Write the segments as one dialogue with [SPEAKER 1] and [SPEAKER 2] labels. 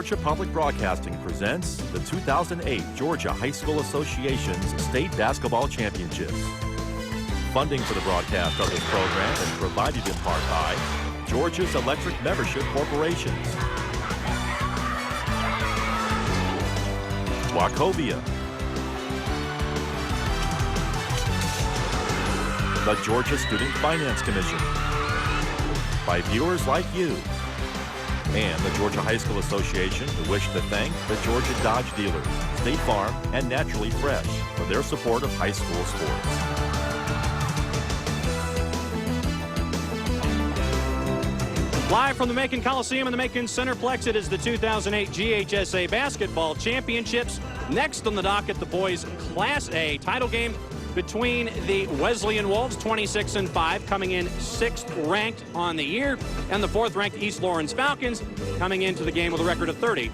[SPEAKER 1] Georgia Public Broadcasting presents the 2008 Georgia High School Association's State Basketball Championships. Funding for the broadcast of this program is provided in part by Georgia's Electric Membership Corporations, Wachovia, the Georgia Student Finance Commission, by viewers like you, and the Georgia High School Association, who wish to thank the Georgia Dodge dealers, State Farm, and Naturally Fresh for their support of high school sports.
[SPEAKER 2] Live from the Macon Coliseum and the Macon Centerplex, it is the 2008 GHSA Basketball Championships. Next on the docket, the boys' Class A title game between the Wesleyan Wolves, 26-5, coming in 6th ranked on the year, and the 4th ranked East Lawrence Falcons, coming into the game with a record of 30-1.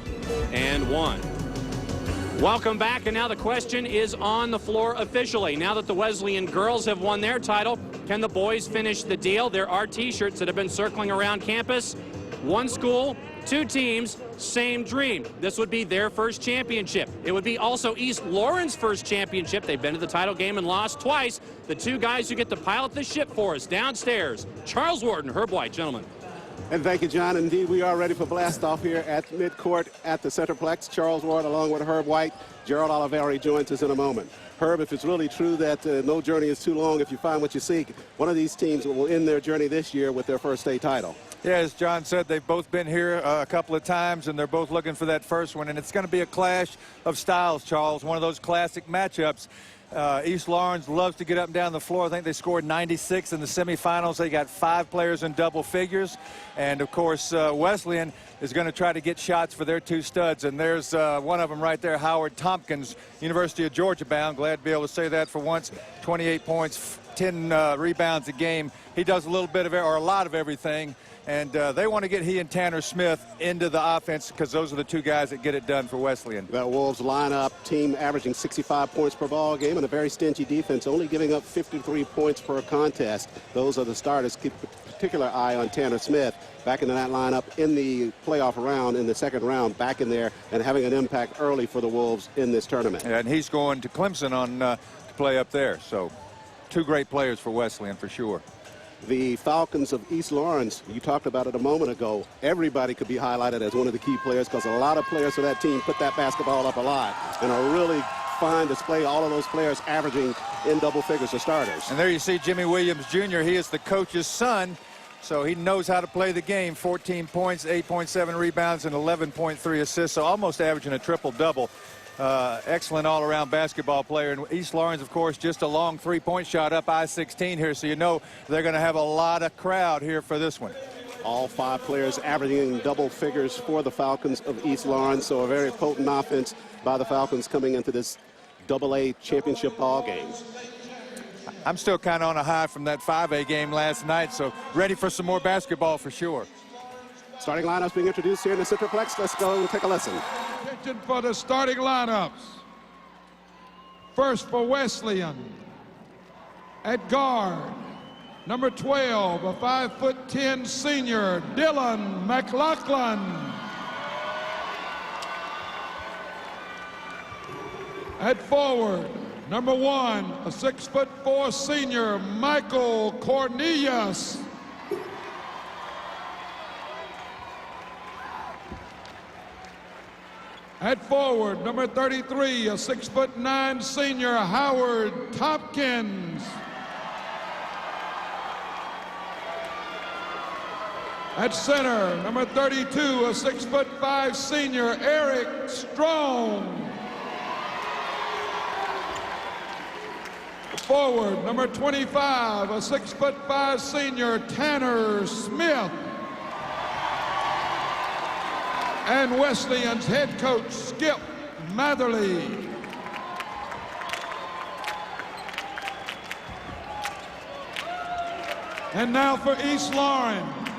[SPEAKER 2] Welcome back, and now the question is on the floor officially. Now that the Wesleyan girls have won their title, can the boys finish the deal? There are T-shirts that have been circling around campus. One school, two teams, same dream. This would be their first championship. It would be also East Lawrence' first championship. They've been to the title game and lost twice. The two guys who get to pilot the ship for us downstairs, Charles Ward, Herb White. Gentlemen.
[SPEAKER 3] And thank you, John. Indeed, we are ready for blast-off here at midcourt at the Centerplex. Charles Ward along with Herb White. Gerald Oliveri joins us in a moment. Herb, if it's really true that no journey is too long if you find what you seek, one of these teams will end their journey this year with their first state title.
[SPEAKER 4] Yeah, as John said, they've both been here a couple of times, and they're both looking for that first one. And it's going to be a clash of styles, Charles, one of those classic matchups. East Lawrence loves to get up and down the floor. I think they scored 96 in the semifinals. They got 5 players in double figures. And, of course, Wesleyan is going to try to get shots for their 2 studs. And there's one of them right there, Howard Tompkins, University of Georgia bound. Glad to be able to say that for once. 28 points, 10 rebounds a game. He does a little bit of, or a lot of everything. And they want to get he and Tanner Smith into the offense because those are the 2 guys that get it done for Wesleyan.
[SPEAKER 3] That Wolves lineup team averaging 65 points per ball game and a very stingy defense, only giving up 53 points per contest. Those are the starters. Keep a particular eye on Tanner Smith back into that lineup in the playoff round, in the second round, back in there and having an impact early for the Wolves in this tournament.
[SPEAKER 4] Yeah, and he's going to Clemson on to play up there. So 2 great players for Wesleyan for sure.
[SPEAKER 3] The Falcons of East Lawrence, you talked about it a moment ago. Everybody could be highlighted as one of the key players because a lot of players for that team put that basketball up a lot. And a really fine display, all of those players averaging in double figures of starters.
[SPEAKER 4] And there you see Jimmy Williams Jr. He is the coach's son, so he knows how to play the game. 14 points, 8.7 rebounds, and 11.3 assists, so almost averaging a triple-double. Excellent all-around basketball player. And East Lawrence, of course, just a long 3-point shot up I-16 here, so you know they're going to have a lot of crowd here for this one.
[SPEAKER 3] All 5 players averaging double figures for the Falcons of East Lawrence, so a very potent offense by the Falcons coming into this AA championship ball game.
[SPEAKER 4] I'm still kind of on a high from that 5A game last night, so ready for some more basketball for sure.
[SPEAKER 3] Starting lineups being introduced here in the Centerplex. Let's go and take a listen.
[SPEAKER 5] Attention for the starting lineups. First for Wesleyan. At guard, number 12, a 5'10" senior, Dylan McLaughlin. At forward, number 1, a 6'4" senior, Michael Cornelius. At forward, number 33, a 6'9" senior, Howard Tompkins. At center, number 32, a 6'5" senior, Eric Strong. Forward, number 25, a 6'5" senior, Tanner Smith. And Wesleyan's head coach, Skip Matherly. And now for East Lawrence.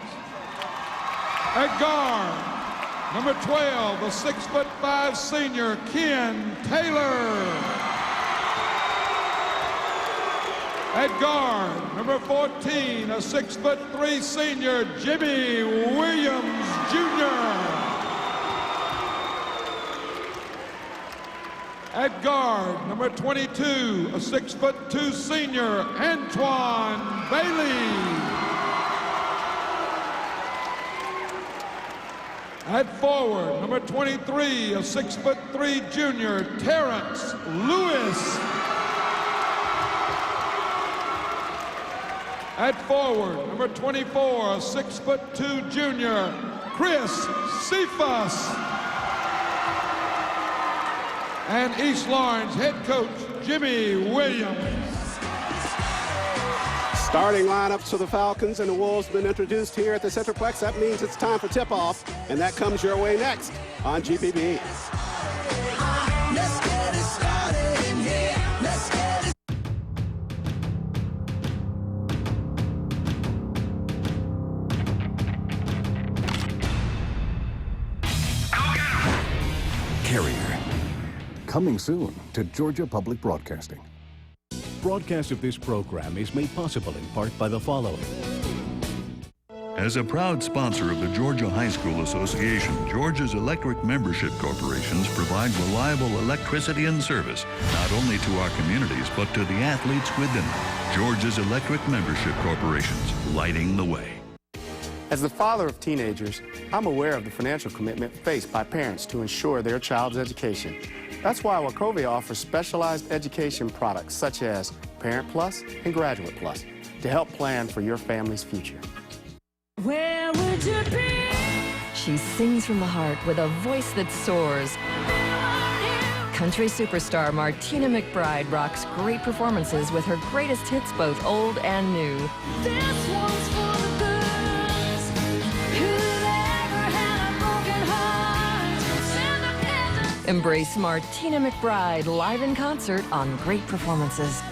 [SPEAKER 5] At guard, number 12, a 6'5" senior, Ken Taylor. At guard, number 14, a 6'3" senior, Jimmy Williams Jr. At guard, number 22, a 6'2" senior, Antoine Bailey. At forward, number 23, a 6'3" junior, Terrence Lewis. At forward, number 24, a 6'2" junior, Chris Cephas. And East Lawrence head coach, Jimmy Williams.
[SPEAKER 3] Starting lineups for the Falcons and the Wolves have been introduced here at the Centerplex. That means it's time for tip-off, and that comes your way next on GPB.
[SPEAKER 6] Let's get it started in here. Let's get it.
[SPEAKER 7] Carrier. Coming soon to Georgia Public Broadcasting. Broadcast of this program is made possible in part by the following.
[SPEAKER 8] As a proud sponsor of the Georgia High School Association, Georgia's electric membership corporations provide reliable electricity and service, not only to our communities, but to the athletes within them. Georgia's electric membership corporations, lighting the way.
[SPEAKER 9] As the father of teenagers, I'm aware of the financial commitment faced by parents to ensure their child's education. That's why Wachovia offers specialized education products such as Parent Plus and Graduate Plus to help plan for your family's future.
[SPEAKER 10] Where would you be? She sings from the heart with a voice that soars. Country superstar Martina McBride rocks great performances with her greatest hits, both old and new.
[SPEAKER 6] This one's for the girls who've ever had a broken heart.
[SPEAKER 10] Embrace Martina McBride live in concert on Great Performances.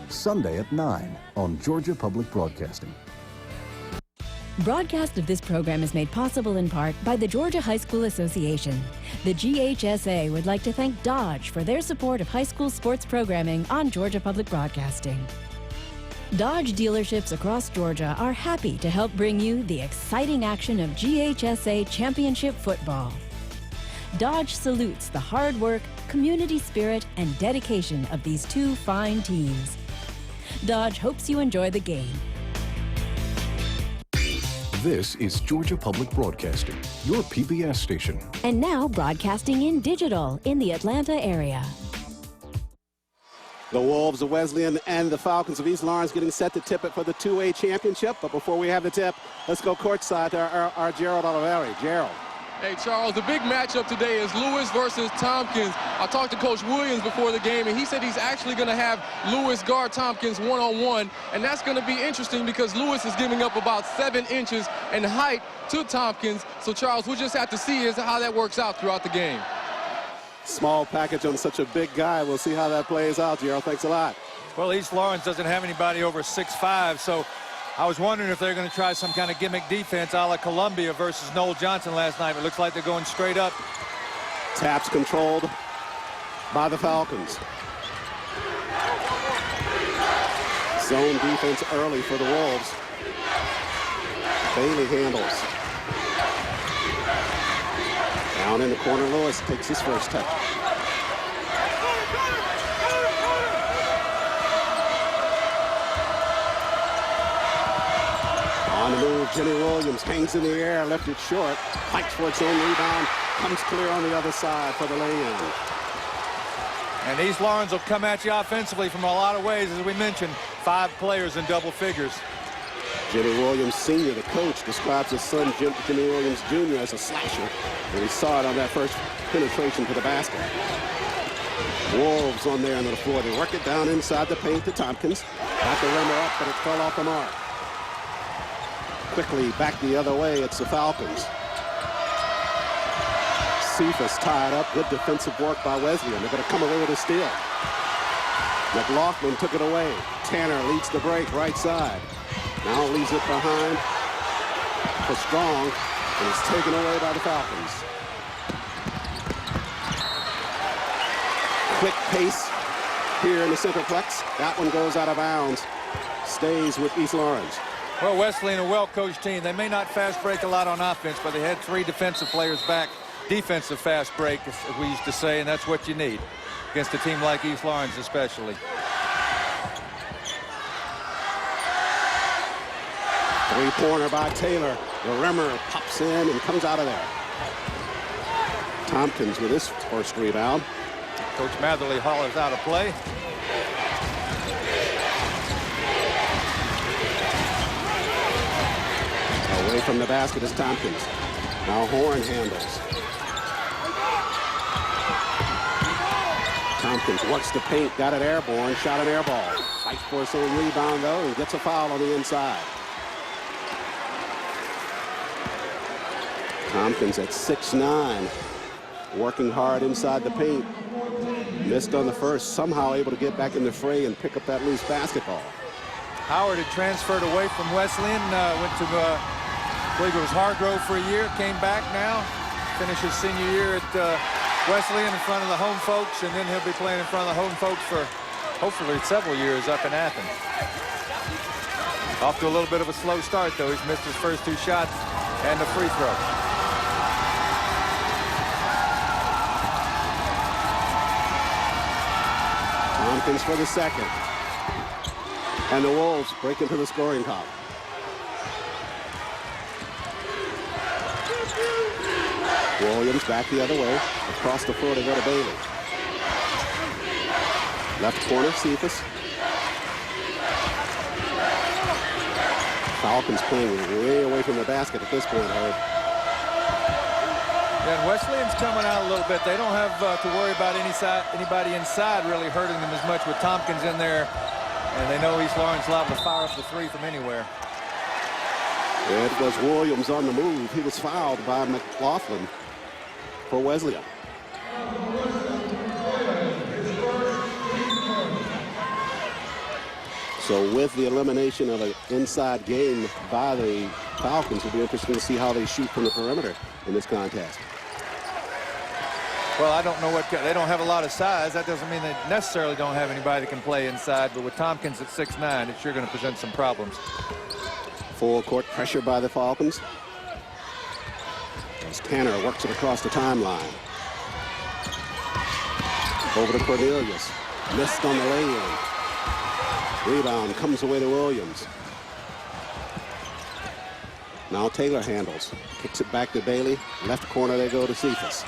[SPEAKER 7] Sunday at 9 on Georgia Public Broadcasting.
[SPEAKER 11] Broadcast of this program is made possible in part by the Georgia High School Association. The GHSA would like to thank Dodge for their support of high school sports programming on Georgia Public Broadcasting. Dodge dealerships across Georgia are happy to help bring you the exciting action of GHSA Championship football. Dodge salutes the hard work, community spirit, and dedication of these two fine teams. Dodge hopes you enjoy the game.
[SPEAKER 7] This is Georgia Public Broadcasting, your PBS station.
[SPEAKER 11] And now broadcasting in digital in the Atlanta area.
[SPEAKER 3] The Wolves of Wesleyan and the Falcons of East Lawrence getting set to tip it for the 2A championship. But before we have the tip, let's go courtside to our Gerald Oliveri. Gerald.
[SPEAKER 12] Hey, Charles, the big matchup today is Lewis versus Tompkins. I talked to Coach Williams before the game, and he said he's actually going to have Lewis guard Tompkins one-on-one, and that's going to be interesting because Lewis is giving up about 7 inches in height to Tompkins. So, Charles, we'll just have to see how that works out throughout the game.
[SPEAKER 3] Small package on such a big guy. We'll see how that plays out, Gerald. Thanks a lot.
[SPEAKER 4] Well, East Lawrence doesn't have anybody over 6'5", so I was wondering if they're going to try some kind of gimmick defense a la Columbia versus Noel Johnson last night. It looks like they're going straight up.
[SPEAKER 3] Taps controlled by the Falcons. Zone defense early for the Wolves. Bailey handles. Down in the corner, Lewis takes his first touch. On the move, Jimmy Williams hangs in the air, lifted short, fights for its own rebound, comes clear on the other side for the lay-in.
[SPEAKER 4] And East Lawrence will come at you offensively from a lot of ways. As we mentioned, 5 players in double figures.
[SPEAKER 3] Jimmy Williams Sr., the coach, describes his son Jimmy Williams Jr. as a slasher, and he saw it on that first penetration to the basket. Wolves on there under the floor. They work it down inside the paint to Tompkins. Got the rimmer up, but it fell off the mark. Quickly back the other way, it's the Falcons. Cephas tied up. Good defensive work by Wesleyan. They're going to come away with a steal. McLaughlin took it away. Tanner leads the break right side. Now leaves it behind for Strong, and it's taken away by the Falcons. Quick pace here in the Centerplex. That one goes out of bounds. Stays with East Lawrence.
[SPEAKER 4] Well, Wesleyan, a well-coached team. They may not fast break a lot on offense, but they had 3 defensive players back. Defensive fast break, as we used to say, and that's what you need. against a team like East Lawrence especially.
[SPEAKER 3] Three-pointer by Taylor. The rimmer pops in and comes out of there. Tompkins with his first rebound.
[SPEAKER 4] Coach Matherly hollers out a play.
[SPEAKER 3] Away from the basket is Tompkins. Now Horn handles. Tompkins works the paint, got it airborne, shot an air ball. Fights for his own rebound though and gets a foul on the inside. Tompkins at 6'9", working hard inside the paint. Missed on the first, somehow able to get back in the fray and pick up that loose basketball.
[SPEAKER 4] Howard had transferred away from Wesleyan, went to, I believe it was Hargrove for a year, came back now, finished his senior year at Wesleyan in front of the home folks, and then he'll be playing in front of the home folks for hopefully several years up in Athens. Off to a little bit of a slow start, though. He's missed his first two shots and the free throw.
[SPEAKER 3] Tompkins for the second. And the Wolves break into the scoring column. Williams back the other way. Across the floor to go to Bailey. Left corner, Cephas. Falcons playing way away from the basket at this point, Herb.
[SPEAKER 4] Yeah, and Wesleyan's coming out a little bit. They don't have to worry about anybody inside really hurting them as much with Tompkins in there. And they know East Lawrence liable to fire up the three from anywhere.
[SPEAKER 3] It was Williams on the move. He was fouled by McLaughlin for Wesleyan. So with the elimination of an inside game by the Falcons, it'll be interesting to see how they shoot from the perimeter in this contest.
[SPEAKER 4] Well, I don't know what they don't have a lot of size. That doesn't mean they necessarily don't have anybody that can play inside. But with Tompkins at 6'9", it's sure going to present some problems.
[SPEAKER 3] Full court pressure by the Falcons. As Tanner works it across the timeline. Over to Cornelius. Missed on the lay-in. Rebound comes away to Williams. Now Taylor handles. Kicks it back to Bailey. Left corner they go to Cephas.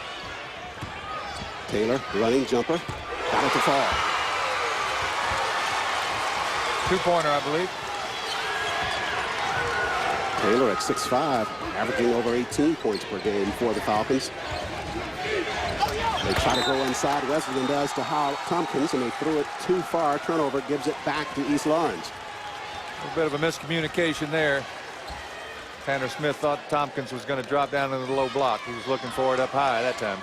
[SPEAKER 3] Taylor, running jumper. Got it to fall.
[SPEAKER 4] Two-pointer, I believe.
[SPEAKER 3] Taylor at 6'5", averaging over 18 points per game for the Falcons. They try to go inside. Wesleyan does to Tompkins, and they threw it too far. Turnover gives it back to East Lawrence.
[SPEAKER 4] A bit of a miscommunication there. Tanner Smith thought Tompkins was going to drop down into the low block. He was looking for it up high that time.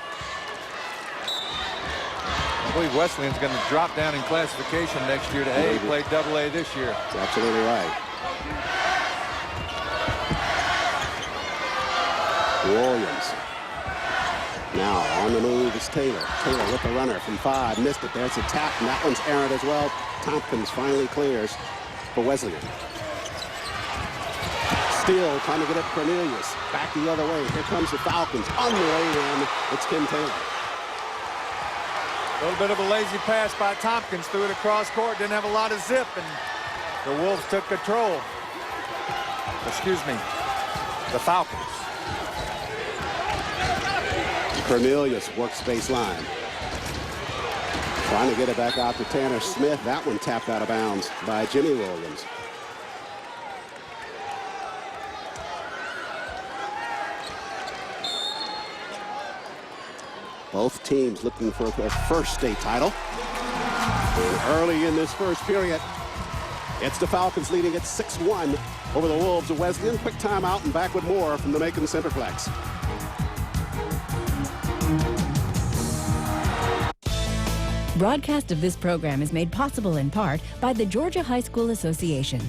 [SPEAKER 4] I believe Wesleyan's going to drop down in classification next year to A. He played AA this year.
[SPEAKER 3] That's absolutely right. Williams. Now on the move is Taylor. Taylor with the runner from 5. Missed it. There's a tap, and that one's errant as well. Tompkins finally clears for Wesleyan. Still trying to get it Cornelius. Back the other way. Here comes the Falcons. On the way in, it's Kim Taylor.
[SPEAKER 4] A little bit of a lazy pass by Tompkins. Threw it across court. Didn't have a lot of zip, and the Wolves took control. Excuse me, the Falcons.
[SPEAKER 3] Cornelius works baseline. Trying to get it back out to Tanner Smith. That one tapped out of bounds by Jimmy Williams. Both teams looking for their first state title. And early in this first period, it's the Falcons leading at 6-1 over the Wolves of Wesleyan. Quick timeout and back with more from the Macon Centerplex.
[SPEAKER 11] Broadcast of this program is made possible in part by the Georgia High School Association.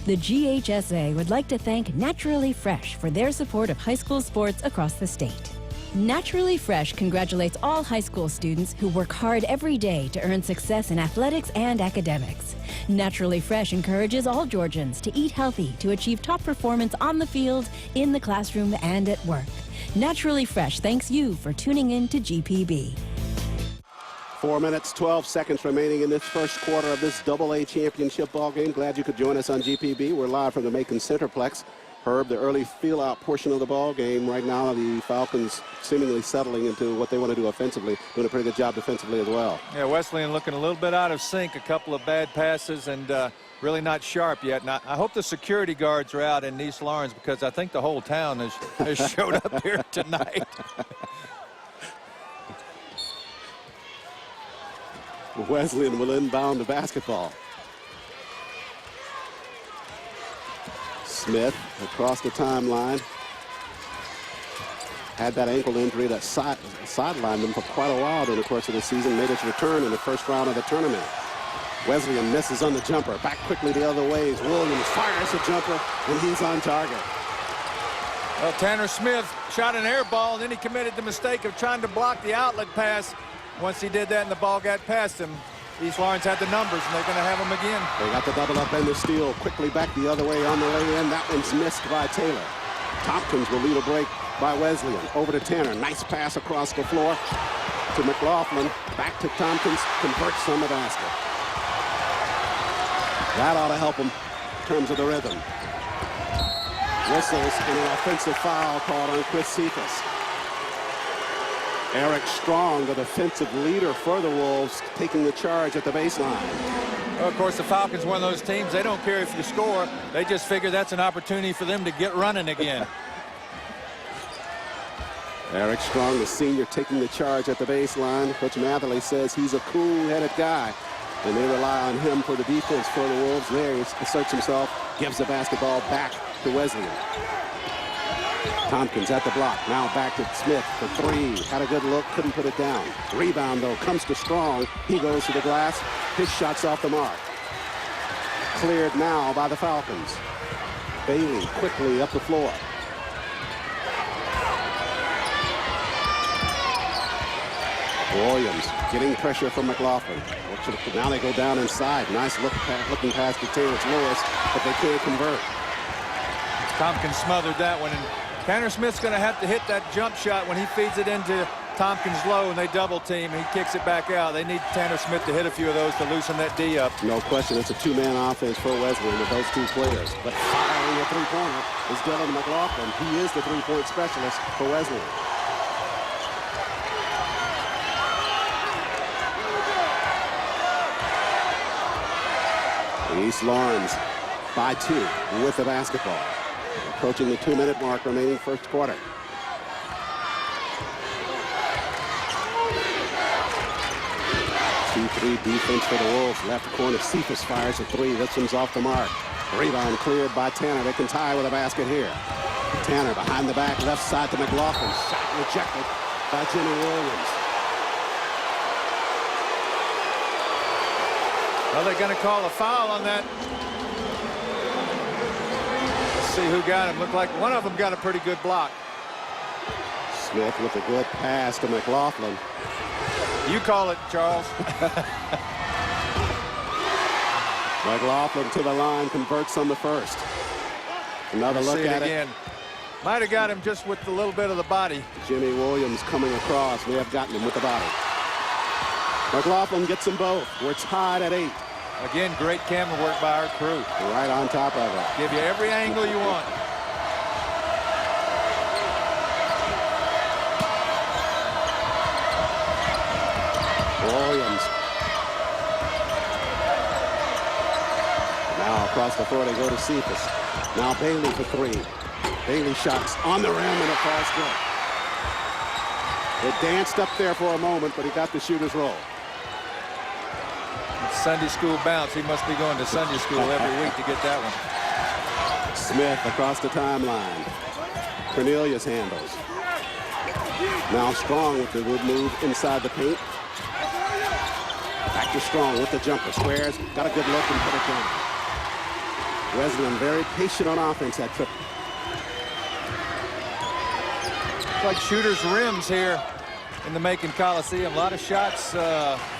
[SPEAKER 11] The GHSA would like to thank Naturally Fresh for their support of high school sports across the state. Naturally Fresh congratulates all high school students who work hard every day to earn success in athletics and academics. Naturally Fresh encourages all Georgians to eat healthy to achieve top performance on the field, in the classroom, and at work. Naturally Fresh thanks you for tuning in to GPB.
[SPEAKER 3] 4 minutes, 12 seconds remaining in this first quarter of this AA championship ball game. Glad you could join us on GPB. We're live from the Macon Centerplex. Herb, the early feel-out portion of the ball game. Right now, the Falcons seemingly settling into what they want to do offensively, doing a pretty good job defensively as well.
[SPEAKER 4] Yeah, Wesleyan looking a little bit out of sync, a couple of bad passes, and really not sharp yet. And I hope the security guards are out in East Lawrence, because I think the whole town has showed up here tonight.
[SPEAKER 3] Wesleyan will inbound the basketball. Smith across the timeline. Had that ankle injury that sidelined him for quite a while during the course of the season. Made his return in the first round of the tournament. Wesleyan misses on the jumper. Back quickly the other way. Williams fires a jumper, and he's on target.
[SPEAKER 4] Well, Tanner Smith shot an air ball, and then he committed the mistake of trying to block the outlet pass. Once he did that and the ball got past him, East Lawrence had the numbers, and they're going to have them again.
[SPEAKER 3] They got the double up and the steal. Quickly back the other way on the lay-in. That one's missed by Taylor. Tompkins will lead a break by Wesleyan. Over to Tanner. Nice pass across the floor to McLaughlin. Back to Tompkins. Converts on the basket. That ought to help him in terms of the rhythm. Whistles and an offensive foul called on Chris Cephas. Eric Strong, the defensive leader for the Wolves, taking the charge at the baseline.
[SPEAKER 4] Well, of course, the Falcons, one of those teams, they don't care if you score. They just figure that's an opportunity for them to get running again.
[SPEAKER 3] Eric Strong, the senior, taking the charge at the baseline. Coach Matherly says he's a cool-headed guy, and they rely on him for the defense for the Wolves. There he asserts himself, gives the basketball back to Wesleyan. Tompkins at the block. Now back to Smith for three. Had a good look, couldn't put it down. Rebound, though, comes to Strong. He goes to the glass. His shot's off the mark. Cleared now by the Falcons. Bailey quickly up the floor. Williams getting pressure from McLaughlin. Now they go down inside. Nice looking pass to Terrence Lewis, but they can't convert.
[SPEAKER 4] Tompkins smothered that one, and Tanner Smith's going to have to hit that jump shot when he feeds it into Tompkins low and they double team, and he kicks it back out. They need Tanner Smith to hit a few of those to loosen that D up.
[SPEAKER 3] No question, it's a two-man offense for Wesleyan with those two players. But firing a three-pointer is Dylan McLaughlin. He is the three-point specialist for Wesleyan. East Lawrence by 2 with the basketball. Approaching the 2-minute mark remaining first quarter. Two-three defense for the Wolves. Left corner, Cephas fires a three. This one's off the mark. Rebound cleared by Tanner. They can tie with a basket here. Tanner behind the back, left side to McLaughlin. Shot rejected by Jimmy Williams.
[SPEAKER 4] Well, they're going to call a foul on that. Let's see who got him. Looked like one of them got a pretty good block.
[SPEAKER 3] Smith with a good pass to McLaughlin.
[SPEAKER 4] You call it, Charles.
[SPEAKER 3] McLaughlin to the line, converts on the first. Another look at it.
[SPEAKER 4] Might have got him just with a little bit of the body.
[SPEAKER 3] Jimmy Williams coming across. May have gotten him with the body. McLaughlin gets them both. We're tied at 8.
[SPEAKER 4] Again, great camera work by our crew.
[SPEAKER 3] Right on top of it.
[SPEAKER 4] Give you every angle you want.
[SPEAKER 3] Williams. Now across the floor they go to Cephas. Now Bailey for three. Bailey shots on the rim and it falls good. It danced up there for a moment, but he got the shooter's roll.
[SPEAKER 4] Sunday school bounce. He must be going to Sunday school every week to get that one.
[SPEAKER 3] Smith across the timeline. Cornelius handles. Now Strong with the good move inside the paint. Back to Strong with the jumper. Squares. Got a good look and put it down. Wesleyan very patient on offense that trip.
[SPEAKER 4] It's like shooters' rims here in the Macon Coliseum. A lot of shots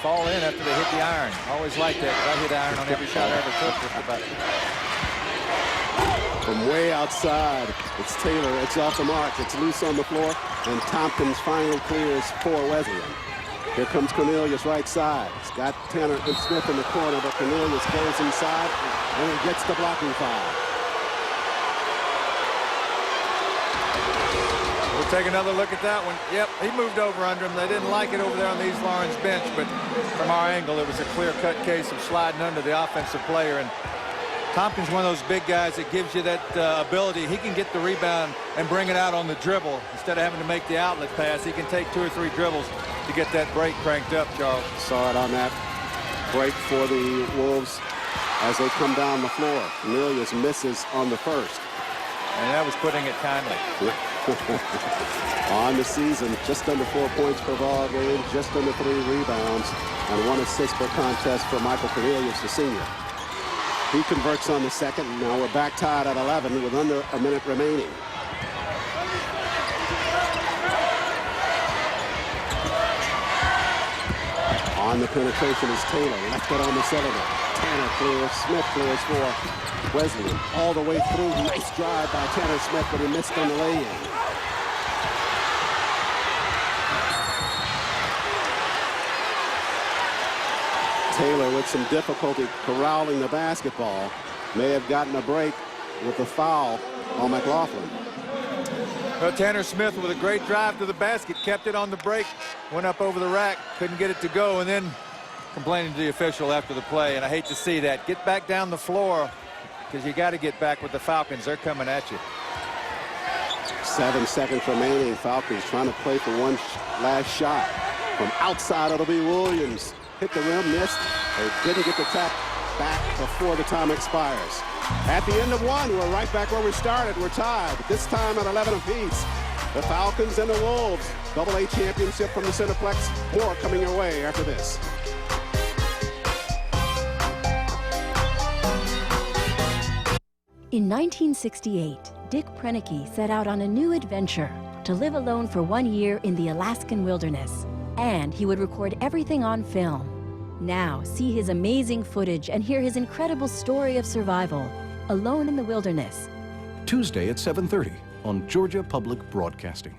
[SPEAKER 4] fall in after they hit the iron. Always like that. I hit iron on every shot I ever took just about.
[SPEAKER 3] From way outside, it's Taylor. It's off the mark. It's loose on the floor, and Tompkins finally clears for Wesleyan. Here comes Cornelius right side. He's got Tanner and Smith in the corner, but Cornelius goes inside and he gets the blocking foul.
[SPEAKER 4] We'll take another look at that one. Yep, he moved over under him. They didn't like it over there on the East Lawrence bench, but from our angle, it was a clear-cut case of sliding under the offensive player. And Tompkins, one of those big guys that gives you that ability. He can get the rebound and bring it out on the dribble. Instead of having to make the outlet pass, he can take 2 or 3 dribbles to get that break cranked up, Charles.
[SPEAKER 3] Saw it on that break for the Wolves as they come down the floor. Cornelius misses on the first.
[SPEAKER 4] And that was putting it kindly.
[SPEAKER 3] On the season, just under 4 points per ball game, just under 3 rebounds, and 1 assist per contest for Michael Cornelius, the senior. He converts on the second. Now we're back tied at 11 with under a minute remaining. On the penetration is Taylor. Left it on the cylinder. Tanner clears. Smith clears for Wesleyan. All the way through. Nice drive by Tanner Smith, but he missed on the lay-in. Taylor with some difficulty corralling the basketball. May have gotten a break with the foul on McLaughlin.
[SPEAKER 4] Well, Tanner Smith with a great drive to the basket, kept it on the break, went up over the rack, couldn't get it to go, and then complaining to the official after the play. And I hate to see that. Get back down the floor, because you got to get back with the Falcons. They're coming at you.
[SPEAKER 3] 7 seconds remaining. Falcons trying to play for one last shot. From outside, it'll be Williams. Hit the rim, missed. They didn't get the tap back before the time expires. At the end of one, we're right back where we started. We're tied, this time at 11 apiece. The Falcons and the Wolves. AA championship from the Centerplex. More coming your way after this.
[SPEAKER 11] In 1968, Dick Prenneke set out on a new adventure to live alone for 1 year in the Alaskan wilderness. And he would record everything on film. Now, see his amazing footage and hear his incredible story of survival, alone in the wilderness.
[SPEAKER 7] Tuesday at 7:30 on Georgia Public Broadcasting.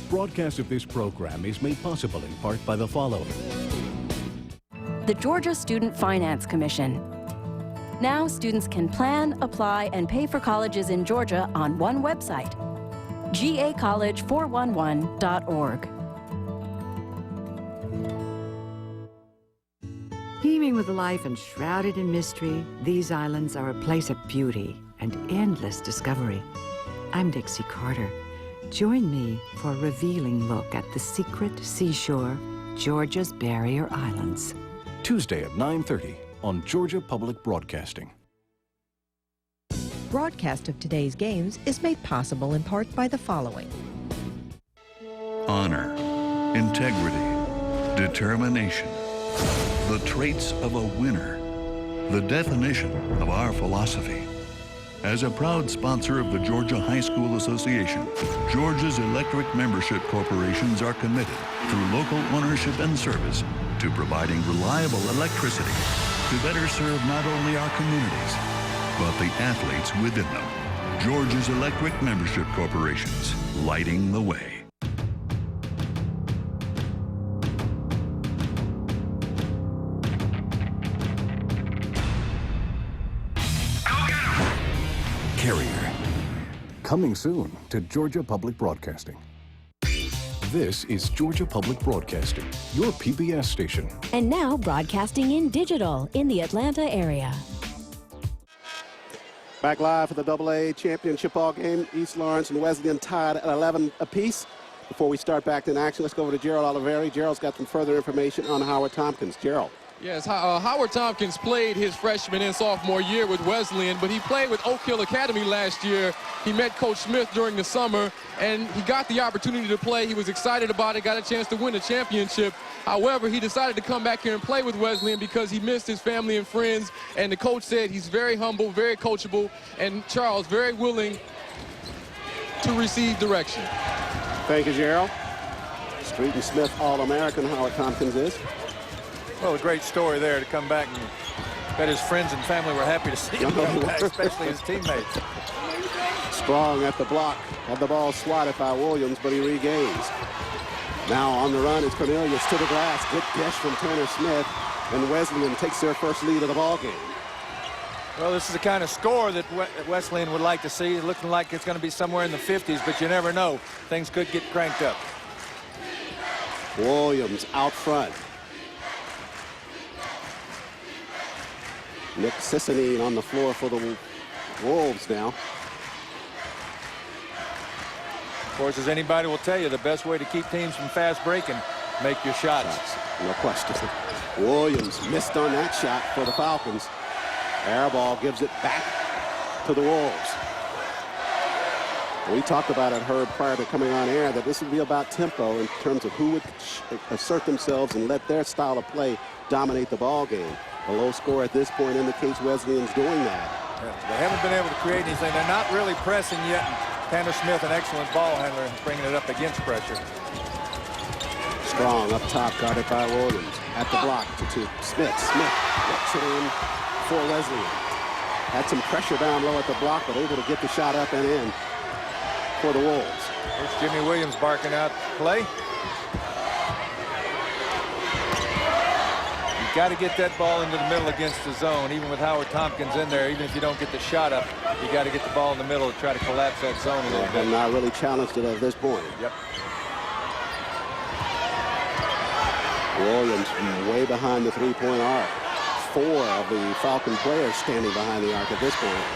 [SPEAKER 7] Broadcast of this program is made possible in part by the following.
[SPEAKER 11] The Georgia Student Finance Commission. Now, students can plan, apply, and pay for colleges in Georgia on one website, gacollege411.org.
[SPEAKER 13] Teeming with life and shrouded in mystery, these islands are a place of beauty and endless discovery. I'm Dixie Carter. Join me for a revealing look at the secret seashore, Georgia's Barrier Islands.
[SPEAKER 7] Tuesday at 9:30 on Georgia Public Broadcasting.
[SPEAKER 14] Broadcast of today's games is made possible in part by the following.
[SPEAKER 8] Honor, integrity, determination. The traits of a winner. The definition of our philosophy. As a proud sponsor of the Georgia High School Association, Georgia's electric membership corporations are committed through local ownership and service to providing reliable electricity to better serve not only our communities, but the athletes within them. Georgia's electric membership corporations, lighting the way.
[SPEAKER 7] Carrier. Coming soon to Georgia Public Broadcasting. This is Georgia Public Broadcasting, your PBS station.
[SPEAKER 11] And now broadcasting in digital in the Atlanta area.
[SPEAKER 3] Back live for the AA championship ball game. East Lawrence and Wesleyan tied at 11 apiece. Before we start back in action, let's go over to Gerald Oliveri. Gerald's got some further information on Howard Tompkins. Gerald.
[SPEAKER 12] Yes, Howard Tompkins played his freshman and sophomore year with Wesleyan, but he played with Oak Hill Academy last year. He met Coach Smith during the summer, and he got the opportunity to play. He was excited about it, got a chance to win a championship. However, he decided to come back here and play with Wesleyan because he missed his family and friends, and the coach said he's very humble, very coachable, and Charles, very willing to receive direction.
[SPEAKER 3] Thank you, Gerald. Street and Smith All-American Howard Tompkins is.
[SPEAKER 4] Well, a great story there to come back, and bet his friends and family were happy to see him come back, especially his teammates.
[SPEAKER 3] Strong at the block. Had the ball swatted by Williams, but he regains. Now on the run is Cornelius to the glass. Good dish from Tanner Smith, and Wesleyan takes their first lead of the ball game.
[SPEAKER 4] Well, this is the kind of score that Wesleyan would like to see. Looking like it's going to be somewhere in the 50s, but you never know. Things could get cranked up.
[SPEAKER 3] Williams out front. Nick Sissenine on the floor for the Wolves now.
[SPEAKER 4] Of course, as anybody will tell you, the best way to keep teams from fast breaking, make your shots.
[SPEAKER 3] No question. Williams missed on that shot for the Falcons. Air ball gives it back to the Wolves. We talked about it, Herb, prior to coming on air, that this would be about tempo in terms of who would assert themselves and let their style of play dominate the ball game. A low score at this point indicates Wesleyan's doing that.
[SPEAKER 4] Yeah, they haven't been able to create anything. They're not really pressing yet. Tanner Smith, an excellent ball handler, bringing it up against pressure.
[SPEAKER 3] Strong up top, guarded by Williams. At the block to Smith. Smith gets it in for Wesleyan. Had some pressure down low at the block, but able to get the shot up and in for the Wolves.
[SPEAKER 4] Here's Jimmy Williams barking out play. You've got to get that ball into the middle against the zone, even with Howard Tompkins in there. Even if you don't get the shot up, you got to get the ball in the middle to try to collapse that zone a little bit.
[SPEAKER 3] And not really challenged it at this point.
[SPEAKER 4] Yep.
[SPEAKER 3] Williams way behind the three-point arc. 4 of the Falcon players standing behind the arc at this point.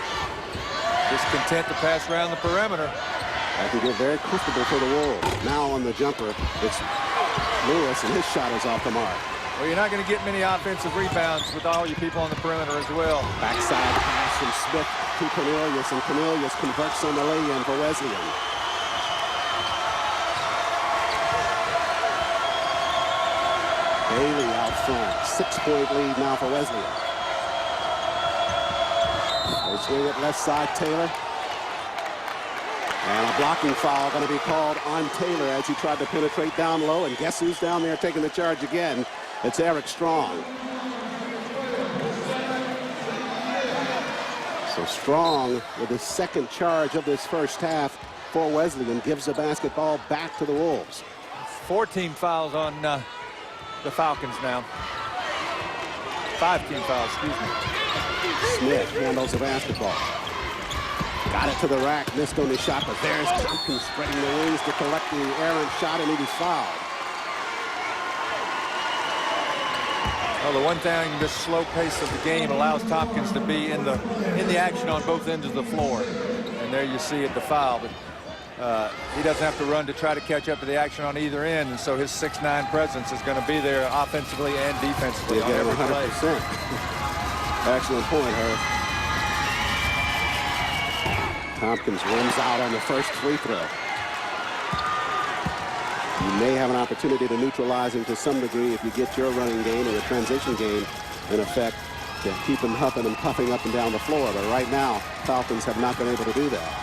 [SPEAKER 4] Just content to pass around the perimeter.
[SPEAKER 3] That can get very comfortable for the Wolves. Now on the jumper, it's Lewis, and his shot is off the mark.
[SPEAKER 4] Well, you're not going to get many offensive rebounds with all you people on the perimeter as well.
[SPEAKER 3] Backside pass from Smith to Cornelius, and Cornelius converts on the lay-in for Wesleyan. Bailey out front. 6-point lead now for Wesleyan. They swing it left side, Taylor. And a blocking foul going to be called on Taylor as he tried to penetrate down low. And guess who's down there taking the charge again? It's Eric Strong. So Strong, with his second charge of this first half for Wesleyan, gives the basketball back to the Wolves.
[SPEAKER 4] 14 fouls on the Falcons now. 5 team fouls, excuse me.
[SPEAKER 3] Smith handles the basketball. Got it to the rack, missed on the shot, but there's Tompkins spreading the wings to collect the errant shot, and he's fouled.
[SPEAKER 4] Well, the one thing, this slow pace of the game allows Tompkins to be in the action on both ends of the floor. And there you see it, the foul. But he doesn't have to run to try to catch up to the action on either end, and so his 6'9" presence is going to be there offensively and defensively on every play.
[SPEAKER 3] 100%. Excellent point, Herb. Tompkins wins out on the first free throw. You may have an opportunity to neutralize him to some degree if you get your running game or your transition game in effect to keep him huffing and puffing up and down the floor. But right now, Falcons have not been able to do that.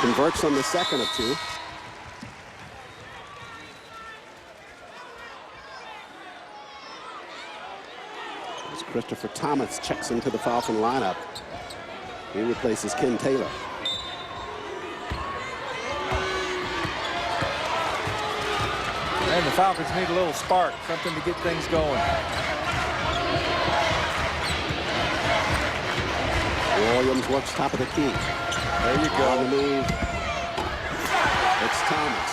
[SPEAKER 3] Converts on the second of 2. As Christopher Thomas checks into the Falcon lineup. He replaces Ken Taylor.
[SPEAKER 4] And the Falcons need a little spark, something to get things going.
[SPEAKER 3] Williams works top of the key.
[SPEAKER 4] There you go.
[SPEAKER 3] On the move. It's Thomas.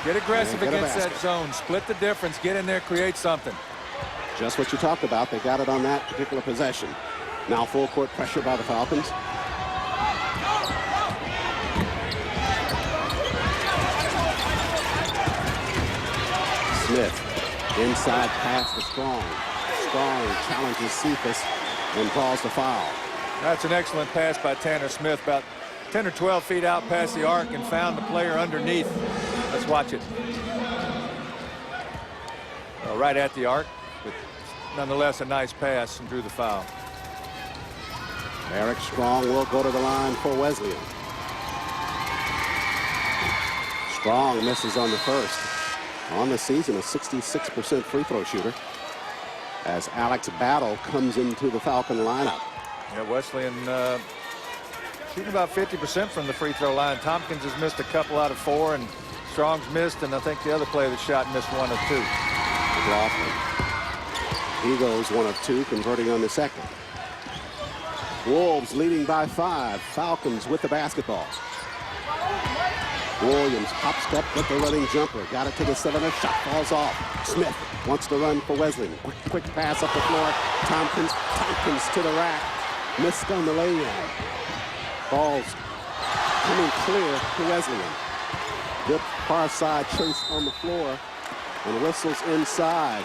[SPEAKER 4] Get aggressive against that zone. Split the difference. Get in there, create something.
[SPEAKER 3] Just what you talked about. They got it on that particular possession. Now full court pressure by the Falcons. Smith, inside pass to Strong. Strong challenges Cephas and calls the foul.
[SPEAKER 4] That's an excellent pass by Tanner Smith, about 10 or 12 feet out past the arc, and found the player underneath. Let's watch it. Right at the arc, but nonetheless a nice pass and drew the foul.
[SPEAKER 3] Eric Strong will go to the line for Wesleyan. Strong misses on the first. On the season, a 66% free throw shooter. As Alex Battle comes into the Falcon lineup.
[SPEAKER 4] Yeah, Wesleyan shooting about 50% from the free throw line. Tompkins has missed a couple out of 4, and Strong's missed, and I think the other player that shot missed 1 of 2.
[SPEAKER 3] McLaughlin. He goes 1 of 2, converting on the second. Wolves leading by 5. Falcons with the basketball. Williams hop step with the running jumper. Got it to the 7er. Shot falls off. Smith wants to run for Wesleyan. Quick pass up the floor. Tompkins to the rack. Missed on the lay-in. Ball's coming clear to Wesleyan. Good far side chase on the floor. And whistles inside.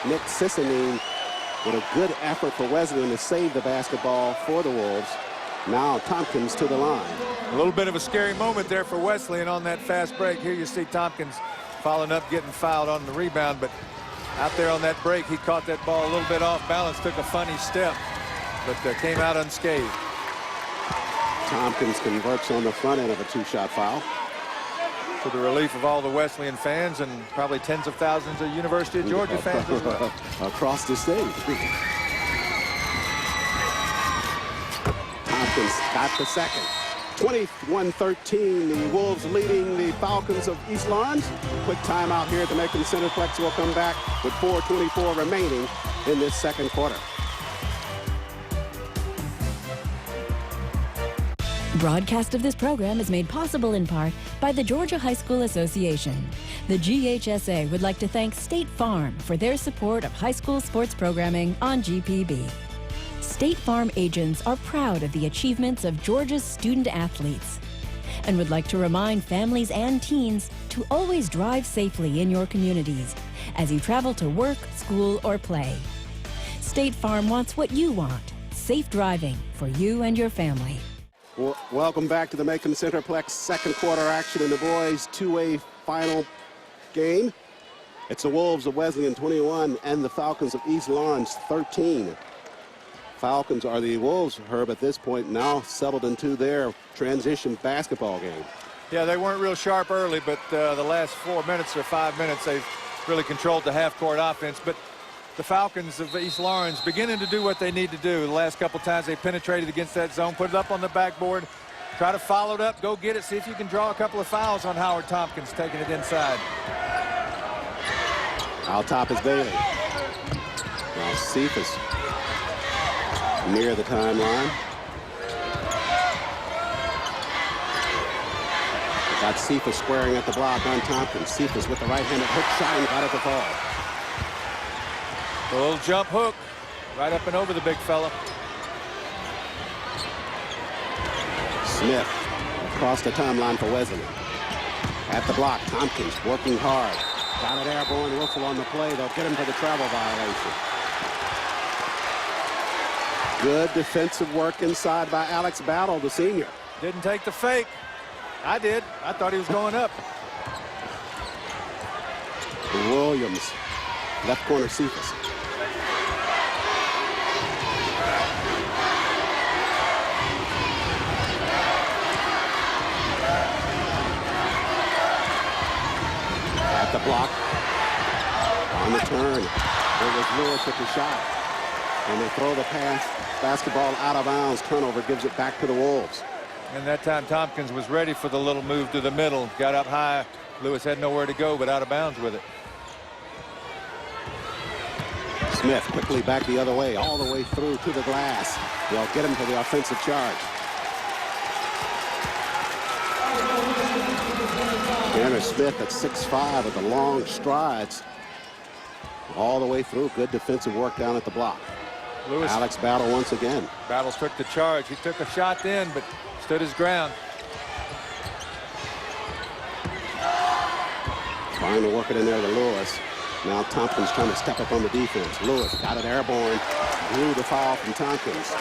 [SPEAKER 3] Nick Sissenine with a good effort for Wesleyan to save the basketball for the Wolves. Now Tompkins to the line.
[SPEAKER 4] A little bit of a scary moment there for Wesleyan on that fast break. Here you see Tompkins following up, getting fouled on the rebound, but out there on that break, he caught that ball a little bit off balance, took a funny step, but came out unscathed.
[SPEAKER 3] Tompkins converts on the front end of a 2-shot foul.
[SPEAKER 4] To the relief of all the Wesleyan fans and probably tens of thousands of University of Georgia fans as well.
[SPEAKER 3] Across the stage. Tompkins got the second. 21-13, the Wolves leading the Falcons of East Lawrence. Quick timeout here at the Macon Centerplex. We'll come back with 4:24 remaining in this second quarter.
[SPEAKER 11] Broadcast of this program is made possible in part by the Georgia High School Association. The GHSA would like to thank State Farm for their support of high school sports programming on GPB. State Farm agents are proud of the achievements of Georgia's student athletes and would like to remind families and teens to always drive safely in your communities as you travel to work, school, or play. State Farm wants what you want: safe driving for you and your family.
[SPEAKER 3] Welcome back to the Macon Centerplex second quarter action in the boys' two-way final game. It's the Wolves of Wesleyan 21 and the Falcons of East Lawrence 13. Falcons are the Wolves, Herb, at this point now settled into their transition basketball game.
[SPEAKER 4] Yeah, they weren't real sharp early, but the last 4 minutes or 5 minutes, they've really controlled the half-court offense. But the Falcons of East Lawrence beginning to do what they need to do. The last couple times they penetrated against that zone, put it up on the backboard, try to follow it up, go get it, see if you can draw a couple of fouls on Howard Tompkins, taking it inside.
[SPEAKER 3] Out top is Bailey. Now Cephas near the timeline. Got Cephas squaring at the block on Tompkins. Cephas with the right-handed hook shot and got it to fall.
[SPEAKER 4] A little jump hook right up and over the big fella.
[SPEAKER 3] Smith across the timeline for Wesleyan. At the block, Tompkins working hard. Got it airborne, whistle on the play. They'll get him for the travel violation. Good defensive work inside by Alex Battle, the senior.
[SPEAKER 4] Didn't take the fake. I did. I thought he was going up.
[SPEAKER 3] Williams, left corner Cephas. At the block, on the turn, it was Lewis with the shot. And they throw the basketball out of bounds. Turnover gives it back to the Wolves.
[SPEAKER 4] And that time Tompkins was ready for the little move to the middle. Got up high. Lewis had nowhere to go but out of bounds with it.
[SPEAKER 3] Smith quickly back the other way, all the way through to the glass. They'll get him for the offensive charge. Tanner Smith at 6'5" with the long strides all the way through. Good defensive work down at the block.
[SPEAKER 4] Lewis.
[SPEAKER 3] Alex Battle once again.
[SPEAKER 4] Battles took the charge. He took a shot then, but stood his ground.
[SPEAKER 3] Trying to work it in there to Lewis. Now Tompkins trying to step up on the defense. Lewis got it airborne. Drew the foul from Tompkins.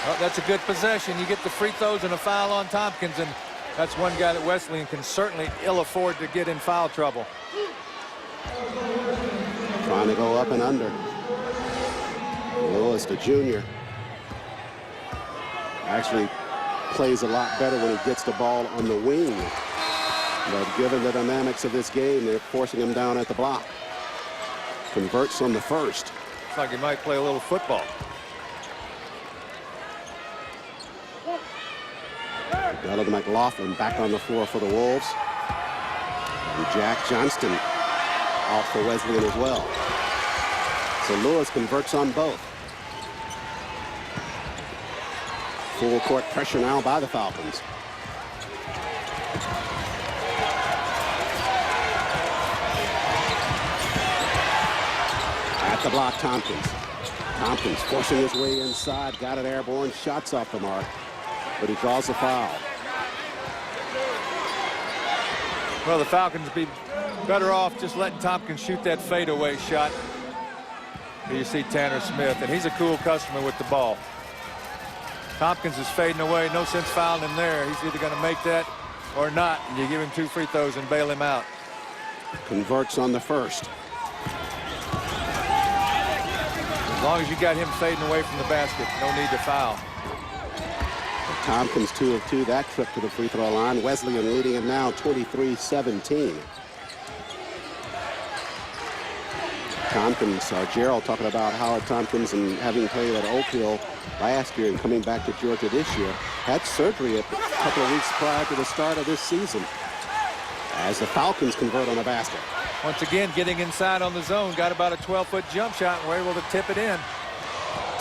[SPEAKER 4] Well, that's a good possession. You get the free throws and a foul on Tompkins, and that's one guy that Wesleyan can certainly ill afford to get in foul trouble.
[SPEAKER 3] Trying to go up and under. Lewis, the junior, actually plays a lot better when he gets the ball on the wing. But given the dynamics of this game, they're forcing him down at the block. Converts on the first.
[SPEAKER 4] Looks like he might play a little football.
[SPEAKER 3] Donald McLaughlin back on the floor for the Wolves. And Jack Johnston out for Wesleyan as well. So Lewis converts on both. Full court pressure now by the Falcons. At the block, Tompkins. Tompkins forcing his way inside, got it airborne, shots off the mark, but he draws the foul.
[SPEAKER 4] Well, the Falcons would be better off just letting Tompkins shoot that fadeaway shot. Here you see Tanner Smith, and he's a cool customer with the ball. Tompkins is fading away, no sense fouling him there. He's either going to make that or not, and you give him 2 free throws and bail him out.
[SPEAKER 3] Converts on the first.
[SPEAKER 4] As long as you got him fading away from the basket, no need to foul.
[SPEAKER 3] Tompkins 2 of 2 that trip to the free throw line. Wesleyan leading it now 23-17. Tompkins, Gerald talking about Howard Tompkins and having played at Oak Hill last year and coming back to Georgia this year. Had surgery a couple of weeks prior to the start of this season as the Falcons convert on a basket.
[SPEAKER 4] Once again, getting inside on the zone, got about a 12-foot jump shot and were able to tip it in.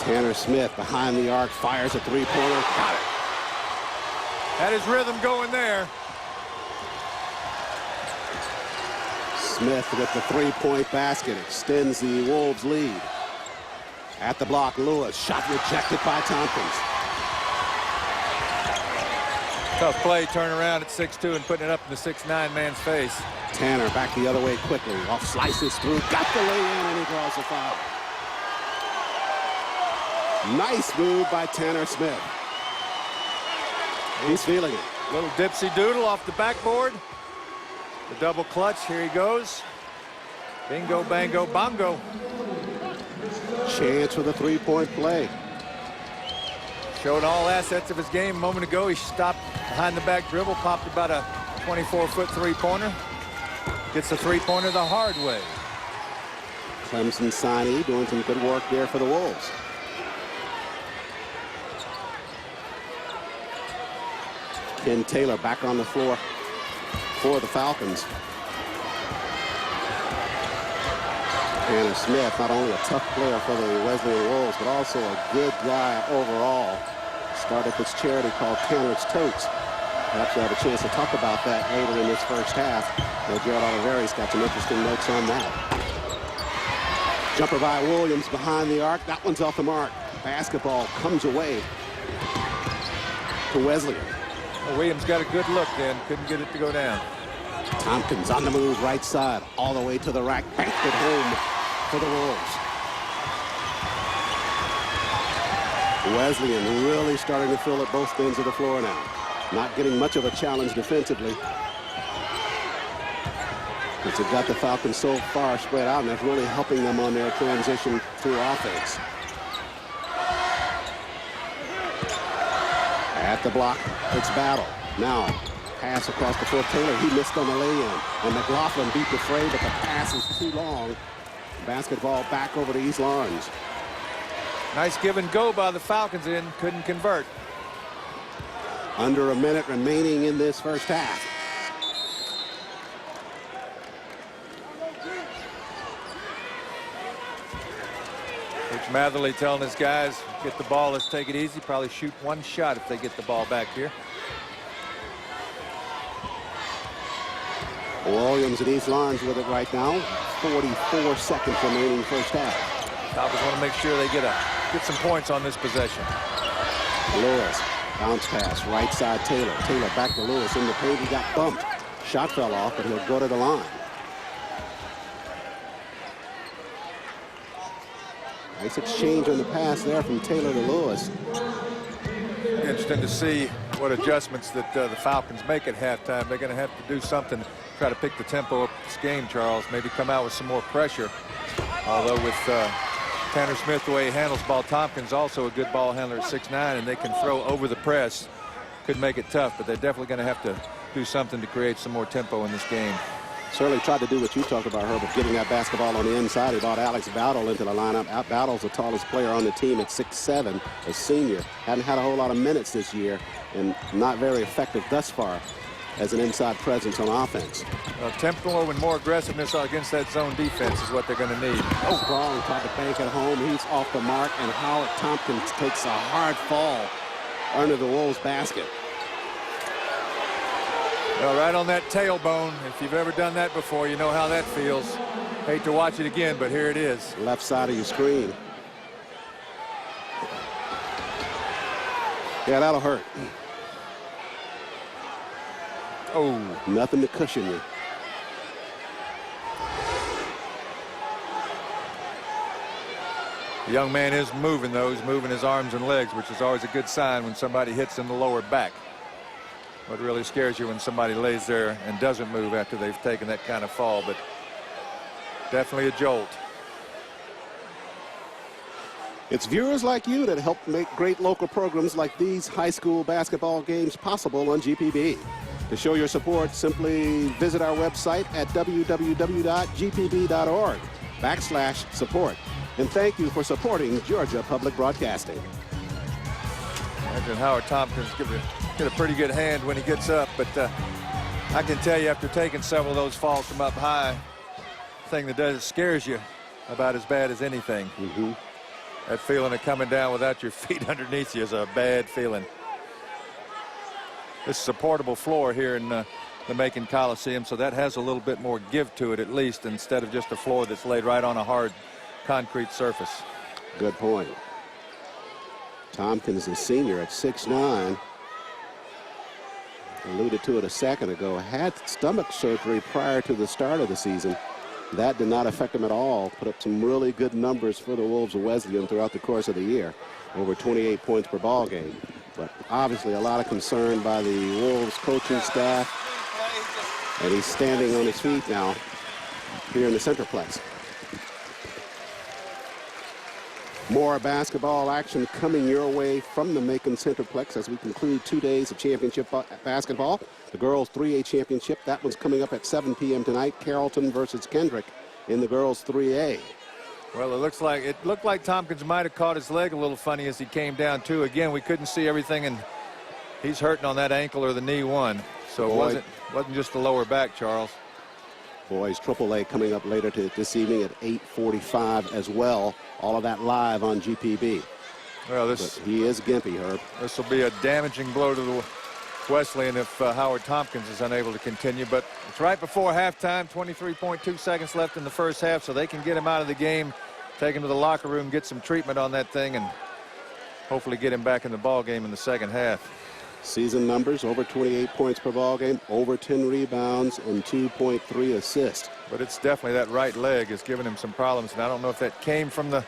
[SPEAKER 3] Tanner Smith behind the arc fires a three-pointer. Got it.
[SPEAKER 4] Had his rhythm going there.
[SPEAKER 3] Smith with the three-point basket extends the Wolves' lead. At the block, Lewis, shot rejected by Tompkins.
[SPEAKER 4] Tough play, turn around at 6'2" and putting it up in the 6'9" man's face.
[SPEAKER 3] Tanner back the other way quickly. Off slices through, got the lay-in, and he draws the foul. Nice move by Tanner Smith. He's feeling it.
[SPEAKER 4] Little dipsy doodle off the backboard. The double clutch, here he goes. Bingo, bango, bongo.
[SPEAKER 3] Chance for the three-point play.
[SPEAKER 4] Showed all assets of his game a moment ago. He stopped behind the back dribble, popped about a 24-foot three-pointer. Gets the three-pointer the hard way.
[SPEAKER 3] Clemson signee doing some good work there for the Wolves. Ken Taylor back on the floor for the Falcons. Tanner Smith, not only a tough player for the Wesleyan Wolves, but also a good guy overall. Started this charity called Tanner's Totes. Perhaps we'll have a chance to talk about that later in this first half. Gerald Oliveri's got some interesting notes on that. Jumper by Williams behind the arc. That one's off the mark. Basketball comes away to Wesleyan.
[SPEAKER 4] Well, Williams got a good look then. Couldn't get it to go down.
[SPEAKER 3] Tompkins on the move, right side, all the way to the rack. Banked it home for the Wolves. Wesleyan really starting to fill at both ends of the floor now. Not getting much of a challenge defensively. But they've got the Falcons so far spread out, and that's really helping them on their transition to offense. At the block, it's Battle. Now, pass across the floor. Taylor, he missed on the lay-in. And McLaughlin beat the fray, but the pass is too long. Basketball back over to East Lawrence.
[SPEAKER 4] Nice give and go by the Falcons in. Couldn't convert.
[SPEAKER 3] Under a minute remaining in this first half.
[SPEAKER 4] Coach Matherly telling his guys, get the ball, let's take it easy. Probably shoot one shot if they get the ball back here.
[SPEAKER 3] Williams and East Lawrence with it right now. 44 seconds remaining first half.
[SPEAKER 4] Falcons want to make sure they get some points on this possession.
[SPEAKER 3] Lewis, bounce pass, right side Taylor. Taylor back to Lewis in the paint. He got bumped. Shot fell off, but he'll go to the line. Nice exchange on the pass there from Taylor to Lewis.
[SPEAKER 4] Interesting to see what adjustments that the Falcons make at halftime. They're going to have to do something to try to pick the tempo of this game, Charles. Maybe come out with some more pressure. Although with Tanner Smith, the way he handles ball, Tompkins also a good ball handler at 6'9", and they can throw over the press. Could make it tough, but they're definitely going to have to do something to create some more tempo in this game.
[SPEAKER 3] Certainly tried to do what you talked about, Herbert, getting that basketball on the inside. He brought Alex Battle into the lineup. Battle's the tallest player on the team at 6'7", a senior. Hadn't had a whole lot of minutes this year. and not very effective thus far as an inside presence on offense.
[SPEAKER 4] Tempo and more aggressiveness against that zone defense is what they're going to need.
[SPEAKER 3] Oh, Strong tried to bank at home. He's off the mark, and Howard Tompkins takes a hard fall under the Wolves basket.
[SPEAKER 4] Well, right on that tailbone. If you've ever done that before, you know how that feels. Hate to watch it again, but here it is.
[SPEAKER 3] Left side of your screen. Yeah, that'll hurt.
[SPEAKER 4] Oh.
[SPEAKER 3] Nothing to cushion you.
[SPEAKER 4] The young man is moving those, moving his arms and legs, which is always a good sign when somebody hits in the lower back. What really scares you when somebody lays there and doesn't move after they've taken that kind of fall, but definitely a jolt.
[SPEAKER 3] It's viewers like you that help make great local programs like these high school basketball games possible on GPB. To show your support, simply visit our website at www.gpb.org/support. And thank you for supporting Georgia Public Broadcasting.
[SPEAKER 4] Imagine Howard Tompkins get a pretty good hand when he gets up, but I can tell you after taking several of those falls from up high, the thing that scares you about as bad as anything. That feeling of coming down without your feet underneath you is a bad feeling. This is a portable floor here in the Macon Coliseum, so that has a little bit more give to it at least, instead of just a floor that's laid right on a hard concrete surface.
[SPEAKER 3] Good point. Tompkins, a senior at 6'9", alluded to it a second ago, had stomach surgery prior to the start of the season. That did not affect him at all. Put up some really good numbers for the Wolves of Wesleyan throughout the course of the year. Over 28 points per ball game. But obviously a lot of concern by the Wolves coaching staff. And he's standing on his feet now here in the Centerplex. More basketball action coming your way from the Macon Centerplex as we conclude 2 days of championship basketball. The girls 3A championship, that one's coming up at 7 p.m. tonight. Carrollton versus Kendrick in the girls 3A.
[SPEAKER 4] Well, it looked like Tompkins might have caught his leg a little funny as he came down too. Again, we couldn't see everything, and he's hurting on that ankle or the knee one. So it wasn't just the lower back, Charles.
[SPEAKER 3] Boys AAA coming up later this evening at 8:45 as well. All of that live on GPB.
[SPEAKER 4] Well,
[SPEAKER 3] but he is gimpy, Herb.
[SPEAKER 4] This will be a damaging blow to the Wesleyan if Howard Tompkins is unable to continue. But it's right before halftime, 23.2 seconds left in the first half, so they can get him out of the game, take him to the locker room, get some treatment on that thing, and hopefully get him back in the ball game in the second half.
[SPEAKER 3] Season numbers, over 28 points per ball game, over 10 rebounds, and 2.3 assists.
[SPEAKER 4] But it's definitely that right leg is giving him some problems, and I don't know if that came from the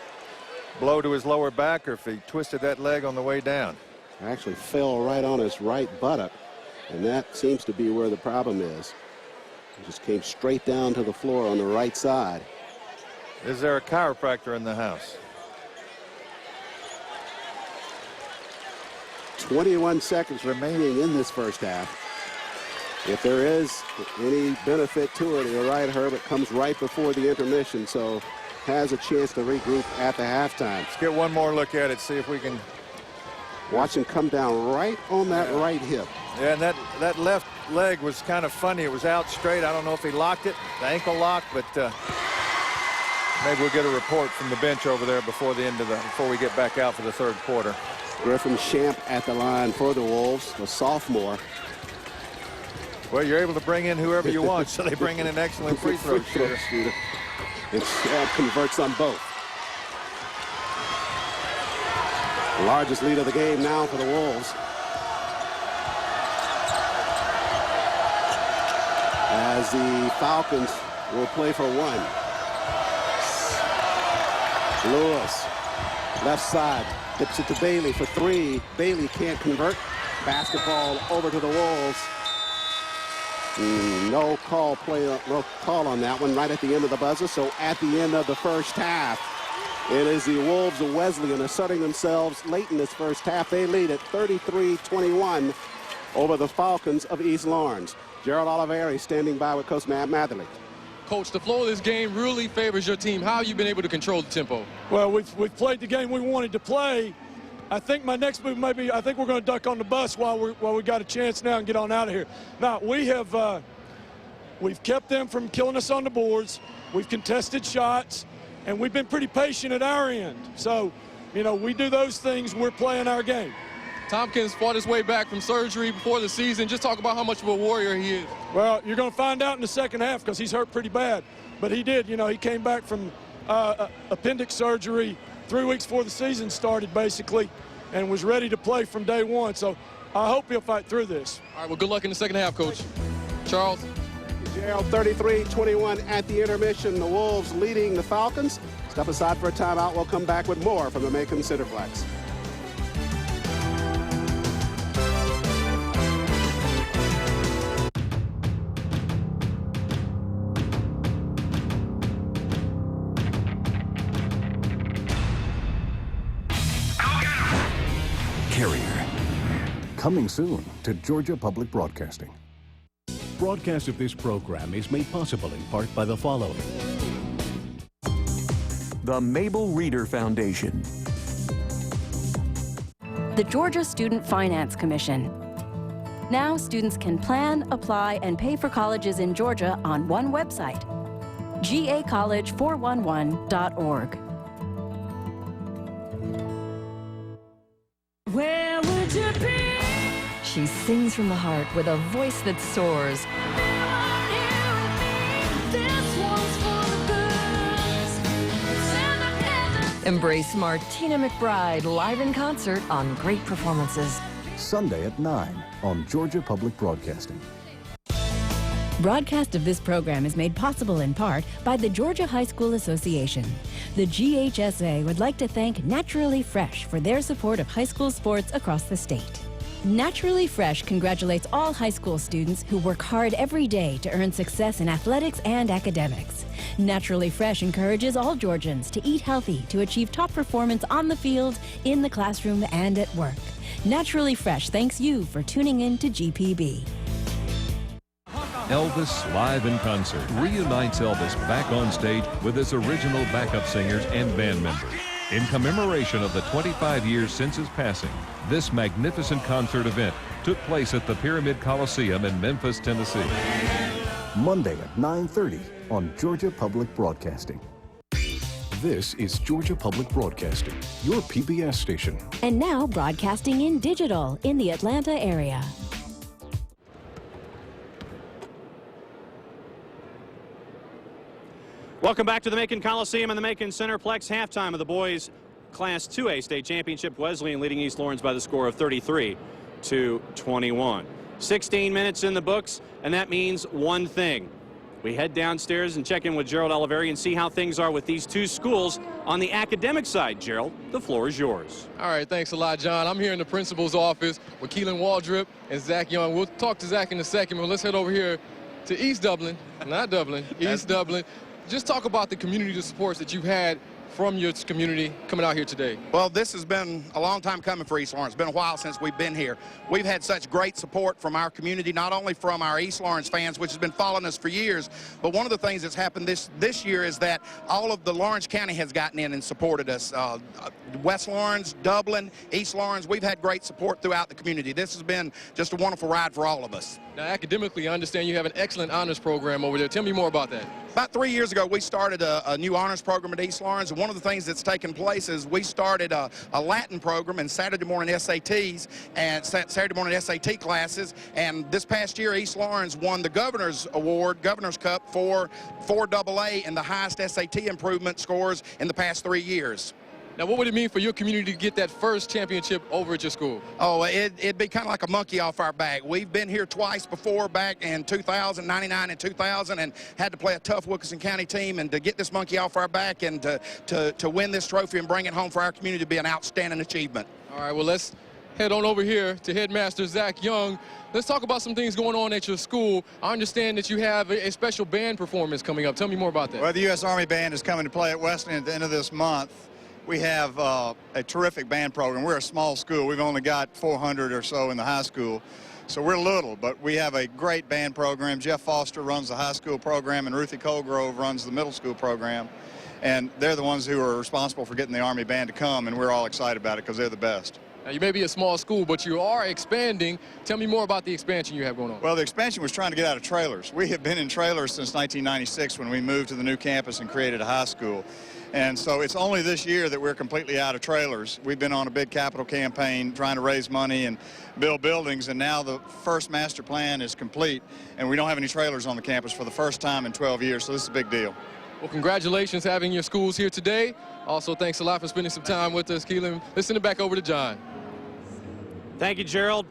[SPEAKER 4] blow to his lower back or if he twisted that leg on the way down.
[SPEAKER 3] Actually fell right on his right buttock, and that seems to be where the problem is. He just came straight down to the floor on the right side.
[SPEAKER 4] Is there a chiropractor in the house?
[SPEAKER 3] 21 seconds remaining in this first half. If there is any benefit to it, you're right, Herb, it comes right before the intermission, so has a chance to regroup at the halftime.
[SPEAKER 4] Let's get one more look at it, see if we can.
[SPEAKER 3] Watch him come down right on that right hip.
[SPEAKER 4] Yeah, and that left leg was kind of funny. It was out straight. I don't know if he locked it, the ankle lock, but maybe we'll get a report from the bench over there before we get back out for the third quarter.
[SPEAKER 3] Griffin Champ at the line for the Wolves, the sophomore.
[SPEAKER 4] Well, you're able to bring in whoever you want, so they bring in an excellent free throw shooter.
[SPEAKER 3] And Champ converts on both. The largest lead of the game now for the Wolves. As the Falcons will play for one. Lewis, left side. Tips it to Bailey for three. Bailey can't convert. Basketball over to the Wolves. No call on that one right at the end of the buzzer. So at the end of the first half, it is the Wolves of Wesleyan asserting themselves late in this first half. They lead at 33-21 over the Falcons of East Lawrence. Gerald Oliveri standing by with Coach Matt Matherly.
[SPEAKER 12] Coach, the flow of this game really favors your team. How have you been able to control the tempo?
[SPEAKER 15] Well, we've played the game we wanted to play, I think my next move may be, I think we're going to duck on the bus while we got a chance now and get on out of here. Now, we've kept them from killing us on the boards. We've contested shots, and we've been pretty patient at our end. So, you know, we do those things, we're playing our game.
[SPEAKER 12] Tompkins fought his way back from surgery before the season. Just talk about how much of a warrior he is.
[SPEAKER 15] Well, you're going to find out in the second half because he's hurt pretty bad. But he did, you know, he came back from appendix surgery 3 weeks before the season started, basically, and was ready to play from day one. So I hope he'll fight through this.
[SPEAKER 12] All right, well, good luck in the second half, Coach. Charles?
[SPEAKER 3] Gerald, 33-21 at the intermission. The Wolves leading the Falcons. Step aside for a timeout. We'll come back with more from the Macon Cineplex.
[SPEAKER 7] Carrier. Coming soon to Georgia Public Broadcasting. Broadcast of this program is made possible in part by the following.
[SPEAKER 16] The Mabel Reader Foundation.
[SPEAKER 11] The Georgia Student Finance Commission. Now students can plan, apply, and pay for colleges in Georgia on one website, gacollege411.org.
[SPEAKER 10] Where would you be? She sings from the heart with a voice that soars.
[SPEAKER 6] This one's for the girls. Stand up, heaven.
[SPEAKER 10] Embrace Martina McBride live in concert on Great Performances.
[SPEAKER 7] Sunday at 9 on Georgia Public Broadcasting.
[SPEAKER 11] Broadcast of this program is made possible in part by the Georgia High School Association. The GHSA would like to thank Naturally Fresh for their support of high school sports across the state. Naturally Fresh congratulates all high school students who work hard every day to earn success in athletics and academics. Naturally Fresh encourages all Georgians to eat healthy to achieve top performance on the field, in the classroom, and at work. Naturally Fresh thanks you for tuning in to GPB.
[SPEAKER 17] Elvis Live in Concert reunites Elvis back on stage with his original backup singers and band members. In commemoration of the 25 years since his passing, this magnificent concert event took place at the Pyramid Coliseum in Memphis, Tennessee.
[SPEAKER 7] Monday at 9:30 on Georgia Public Broadcasting. This is Georgia Public Broadcasting, your PBS station.
[SPEAKER 11] And now broadcasting in digital in the Atlanta area.
[SPEAKER 2] Welcome back to the Macon Coliseum and the Macon Centerplex. Halftime of the boys' Class 2A state championship. Wesleyan leading East Lawrence by the score of 33-21. 16 minutes in the books, and that means one thing. We head downstairs and check in with Gerald Oliveri and see how things are with these two schools on the academic side. Gerald, the floor is yours.
[SPEAKER 12] All right, thanks a lot, John. I'm here in the principal's office with Keelan Waldrop and Zach Young. We'll talk to Zach in a second, but let's head over here to East Dublin. Not Dublin, East Dublin. Just talk about the community supports that you've had from your community coming out here today.
[SPEAKER 18] Well, this has been a long time coming for East Lawrence. It's been a while since we've been here. We've had such great support from our community, not only from our East Lawrence fans, which has been following us for years, but one of the things that's happened this year is that all of the Lawrence County has gotten in and supported us. West Lawrence, Dublin, East Lawrence, we've had great support throughout the community. This has been just a wonderful ride for all of us.
[SPEAKER 12] Now, academically, I understand you have an excellent honors program over there. Tell me more about that.
[SPEAKER 18] About 3 years ago, we started a new honors program at East Lawrence, and one of the things that's taken place is we started a Latin program and Saturday morning SATs and Saturday morning SAT classes, and this past year, East Lawrence won the Governor's Award, Governor's Cup for AA and the highest SAT improvement scores in the past 3 years.
[SPEAKER 12] Now, what would it mean for your community to get that first championship over at your school?
[SPEAKER 18] Oh, it'd be kind of like a monkey off our back. We've been here twice before, back in 2000, 99 and 2000, and had to play a tough Wilkinson County team, and to get this monkey off our back and to win this trophy and bring it home for our community would be an outstanding achievement.
[SPEAKER 12] All right, well, let's head on over here to Headmaster Zach Young. Let's talk about some things going on at your school. I understand that you have a special band performance coming up. Tell me more about that.
[SPEAKER 19] Well, the U.S. Army Band is coming to play at Wesleyan at the end of this month. We have a terrific band program. We're a small school. We've only got 400 or so in the high school. So we're little, but we have a great band program. Jeff Foster runs the high school program, and Ruthie Colgrove runs the middle school program. And they're the ones who are responsible for getting the Army band to come, and we're all excited about it because they're the best.
[SPEAKER 12] Now, you may be a small school, but you are expanding. Tell me more about the expansion you have going on.
[SPEAKER 19] Well, the expansion was trying to get out of trailers. We have been in trailers since 1996 when we moved to the new campus and created a high school. And so it's only this year that we're completely out of trailers. We've been on a big capital campaign trying to raise money and build buildings, and now the first master plan is complete, and we don't have any trailers on the campus for the first time in 12 years, so this is a big deal.
[SPEAKER 12] Well, congratulations having your schools here today. Also, thanks a lot for spending some time with us, Keelan. Let's send it back over to John.
[SPEAKER 2] Thank you, Gerald.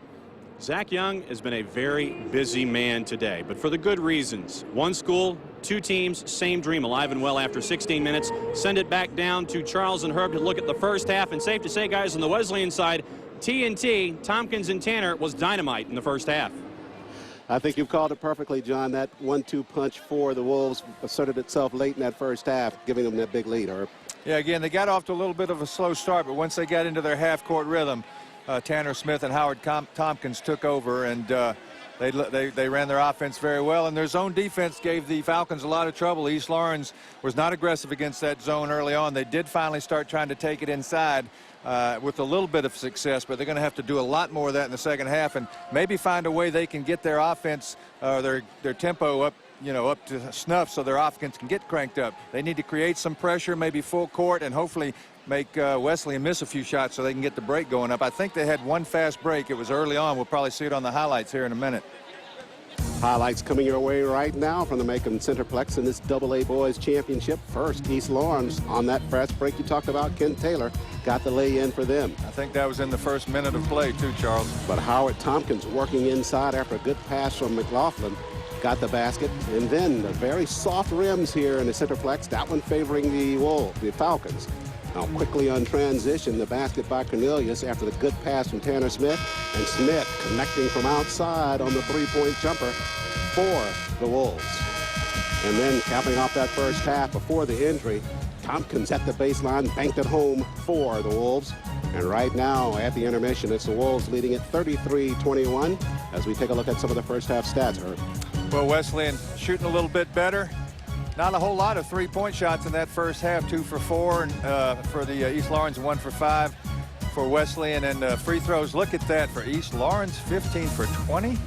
[SPEAKER 2] Zach Young has been a very busy man today, but for the good reasons. One school, two teams, same dream, alive and well after 16 minutes. Send it back down to Charles and Herb to look at the first half. And safe to say, guys, on the Wesleyan side, TNT, Tompkins and Tanner, was dynamite in the first half.
[SPEAKER 3] I think you've called it perfectly, John. That 1-2 punch for the Wolves asserted itself late in that first half, giving them that big lead, Herb.
[SPEAKER 4] Yeah, again, they got off to a little bit of a slow start, but once they got into their half-court rhythm, Tanner Smith and Howard Tompkins took over, and they ran their offense very well, and their zone defense gave the Falcons a lot of trouble. East Lawrence was not aggressive against that zone early on. They did finally start trying to take it inside with a little bit of success, but they're going to have to do a lot more of that in the second half and maybe find a way they can get their offense, their tempo up, up to snuff so their offense can get cranked up. They need to create some pressure, maybe full court, and hopefully make Wesleyan miss a few shots so they can get the break going up. I think they had one fast break. It was early on. We'll probably see it on the highlights here in a minute.
[SPEAKER 3] Highlights coming your way right now from the Macon Centerplex in this AA Boys Championship. First, East Lawrence on that fast break you talked about. Ken Taylor got the lay-in for them.
[SPEAKER 4] I think that was in the first minute of play too, Charles.
[SPEAKER 3] But Howard Tompkins working inside after a good pass from McLaughlin got the basket. And then the very soft rims here in the Centerplex, that one favoring the Falcons. Now quickly on transition, the basket by Cornelius after the good pass from Tanner Smith. And Smith connecting from outside on the three-point jumper for the Wolves. And then capping off that first half before the injury, Tompkins at the baseline, banked it home for the Wolves. And right now at the intermission, it's the Wolves leading at 33-21 as we take a look at some of the first half stats, Herb.
[SPEAKER 4] Well, Wesleyan shooting a little bit better. Not a whole lot of three-point shots in that first half. 2 for 4 and, for the East Lawrence, 1 for 5 for Wesleyan. And free throws, look at that for East Lawrence, 15 for 20.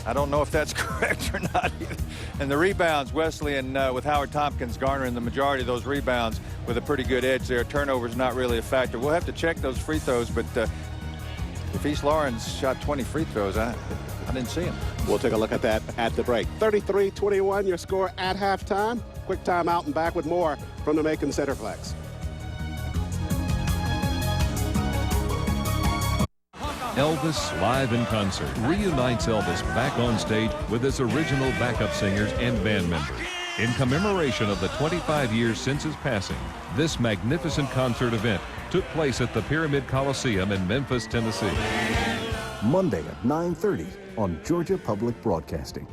[SPEAKER 4] I don't know if that's correct or not either. And the rebounds, Wesleyan with Howard Tompkins garnering the majority of those rebounds with a pretty good edge there. Turnovers not really a factor. We'll have to check those free throws, but if East Lawrence shot 20 free throws, I didn't see him.
[SPEAKER 3] We'll take a look at that at the break. 33-21, your score at halftime. Quick timeout and back with more from the Macon Centerplex.
[SPEAKER 17] Elvis live in concert reunites Elvis back on stage with his original backup singers and band members. In commemoration of the 25 years since his passing, this magnificent concert event took place at the Pyramid Coliseum in Memphis, Tennessee.
[SPEAKER 7] Monday at 9:30 on Georgia Public Broadcasting.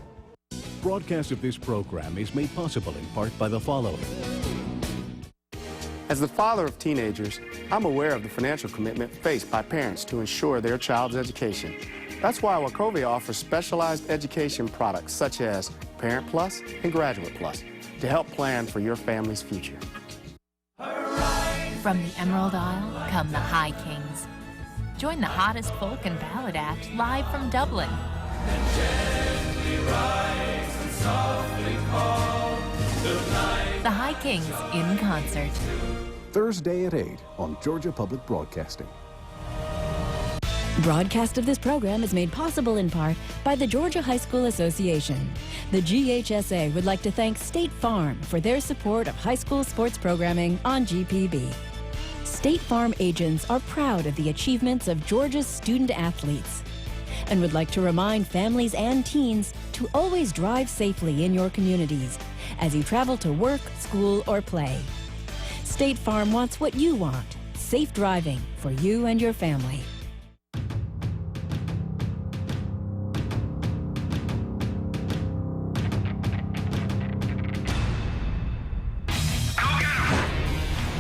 [SPEAKER 7] Broadcast of this program is made possible in part by the following.
[SPEAKER 9] As the father of teenagers, I'm aware of the financial commitment faced by parents to ensure their child's education. That's why Wachovia offers specialized education products such as Parent Plus and Graduate Plus to help plan for your family's future.
[SPEAKER 20] From the Emerald Isle come the High Kings. Join the hottest folk and ballad act live from Dublin. The High Kings in concert.
[SPEAKER 7] Thursday at 8 on Georgia Public Broadcasting.
[SPEAKER 11] Broadcast of this program is made possible in part by the Georgia High School Association. The GHSA would like to thank State Farm for their support of high school sports programming on GPB. State Farm agents are proud of the achievements of Georgia's student athletes and would like to remind families and teens to always drive safely in your communities as you travel to work, school, or play. State Farm wants what you want, safe driving for you and your family.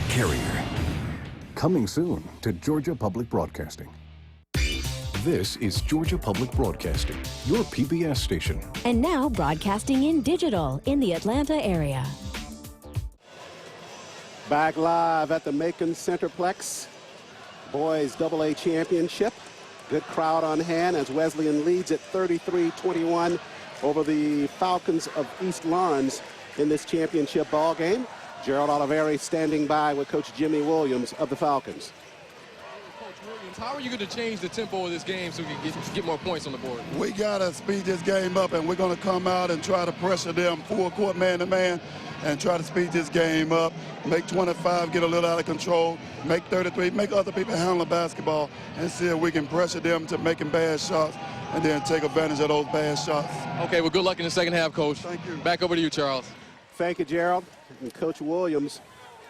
[SPEAKER 7] Carrier. Coming soon to Georgia Public Broadcasting. This is Georgia Public Broadcasting, your PBS station.
[SPEAKER 11] And now broadcasting in digital in the Atlanta area.
[SPEAKER 3] Back live at the Macon Centerplex Boys AA Championship. Good crowd on hand as Wesleyan leads at 33-21 over the Falcons of East Lawrence in this championship ball game. Gerald Oliveri standing by with Coach Jimmy Williams of the Falcons.
[SPEAKER 12] How are you going to change the tempo of this game so we can get more points on the board?
[SPEAKER 21] We got to speed this game up, and we're going to come out and try to pressure them full court man-to-man and try to speed this game up, make 25 get a little out of control, make 33, make other people handle the basketball, and see if we can pressure them to making bad shots and then take advantage of those bad shots.
[SPEAKER 12] Okay, well, good luck in the second half, Coach.
[SPEAKER 21] Thank you.
[SPEAKER 12] Back over to you, Charles.
[SPEAKER 3] Thank you, Gerald. And Coach Williams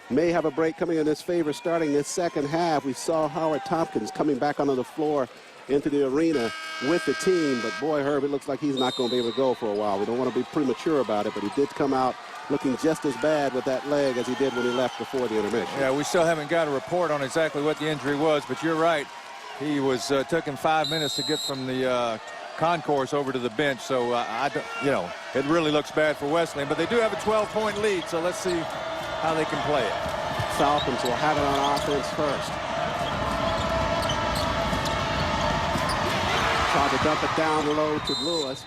[SPEAKER 3] may have a break coming in his favor starting this second half. We saw Howard Tompkins coming back onto the floor into the arena with the team, but boy, Herb, it looks like he's not going to be able to go for a while. We don't want to be premature about it, but he did come out looking just as bad with that leg as he did when he left before the intermission.
[SPEAKER 4] Yeah, we still haven't got a report on exactly what the injury was, but you're right. He was took him 5 minutes to get from the concourse over to the bench, so it really looks bad for Wesleyan, but they do have a 12-point lead, so let's see how they can play it.
[SPEAKER 3] Falcons will have it on offense first. Tried to dump it down low to Lewis.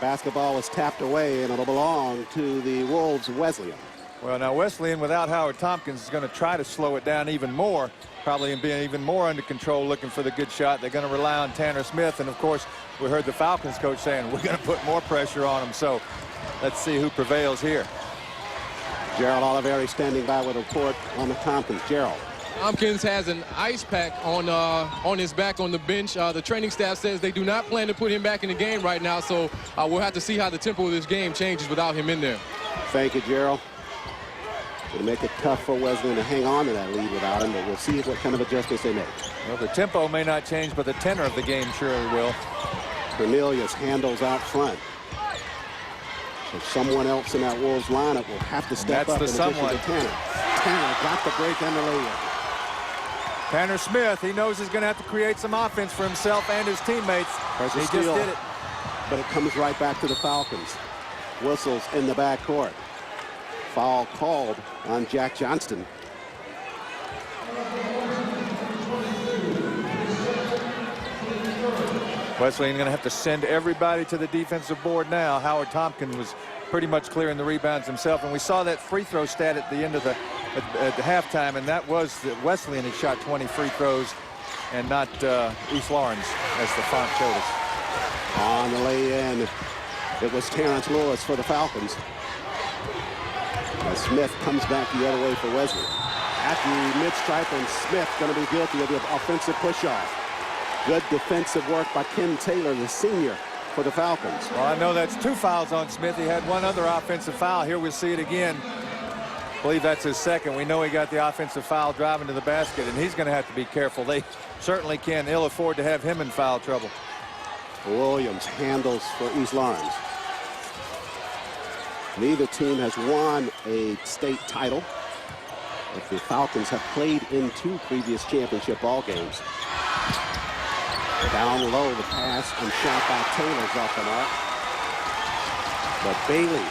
[SPEAKER 3] Basketball was tapped away, and it'll belong to the Wolves Wesleyan.
[SPEAKER 4] Well, now Wesleyan without Howard Tompkins is going to try to slow it down even more, probably being even more under control, looking for the good shot. They're going to rely on Tanner Smith, and of course we heard the Falcons coach saying we're going to put more pressure on them, so let's see who prevails here.
[SPEAKER 3] Gerald Oliveri standing by with a report on the Tompkins. Gerald.
[SPEAKER 12] Tompkins has an ice pack on his back on the bench. The training staff says they do not plan to put him back in the game right now, so we'll have to see how the tempo of this game changes without him in there.
[SPEAKER 3] Thank you, Gerald. It'll make it tough for Wesleyan to hang on to that lead without him, but we'll see what kind of adjustments they make.
[SPEAKER 4] Well, the tempo may not change, but the tenor of the game surely will.
[SPEAKER 3] Cornelius handles out front. So someone else in that Wolves lineup will have to step up in addition to Tanner. Tanner got the break and the lay-in.
[SPEAKER 4] Tanner Smith, he knows he's going to have to create some offense for himself and his teammates. He just did it.
[SPEAKER 3] But it comes right back to the Falcons. Whistles in the backcourt. Foul called on Jack Johnston.
[SPEAKER 4] Wesleyan going to have to send everybody to the defensive board now. Howard Tompkins was pretty much clearing the rebounds himself, and we saw that free throw stat at the end of the halftime, and that was that Wesleyan had shot 20 free throws and not East Lawrence, as the font showed us.
[SPEAKER 3] On the lay-in, it was Terrence Lewis for the Falcons. As Smith comes back the other way for Wesleyan. At the mid-stripe, and Smith going to be guilty of the offensive push-off. Good defensive work by Ken Taylor, the senior, for the Falcons.
[SPEAKER 4] Well, I know that's 2 fouls on Smith. He had one other offensive foul. Here we'll see it again. I believe that's his second. We know he got the offensive foul driving to the basket, and he's going to have to be careful. They certainly can ill afford to have him in foul trouble.
[SPEAKER 3] Williams handles for East Lawrence. Neither team has won a state title, but the Falcons have played in 2 previous championship ball games. Down low, the pass and shot by Taylor's off the mark. But Bailey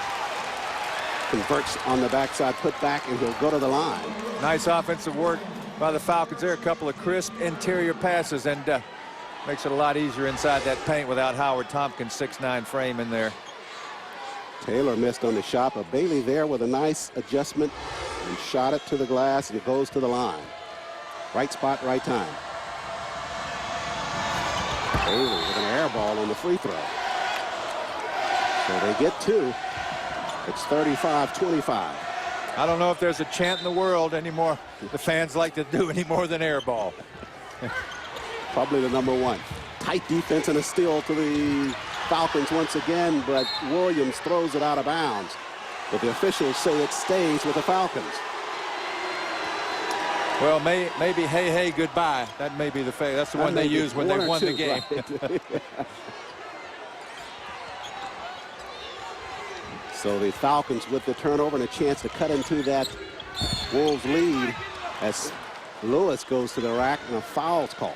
[SPEAKER 3] converts on the backside, put back, and he'll go to the line.
[SPEAKER 4] Nice offensive work by the Falcons there. A couple of crisp interior passes, and makes it a lot easier inside that paint without Howard Tompkins' 6'9" frame in there.
[SPEAKER 3] Taylor missed on the shot, but Bailey there with a nice adjustment and shot it to the glass, and it goes to the line. Right spot, right time. Bailey with an air ball on the free throw. So they get 2. It's 35-25.
[SPEAKER 4] I don't know if there's a chant in the world anymore the fans like to do any more than air ball.
[SPEAKER 3] Probably the number 1. Tight defense and a steal to the Falcons once again, but Williams throws it out of bounds. But the officials say it stays with the Falcons.
[SPEAKER 4] Well, maybe hey, hey, goodbye. That may be the fake. That's the one they use when they won the game.
[SPEAKER 3] Right. So the Falcons with the turnover and a chance to cut into that Wolves lead as Lewis goes to the rack and a foul's called.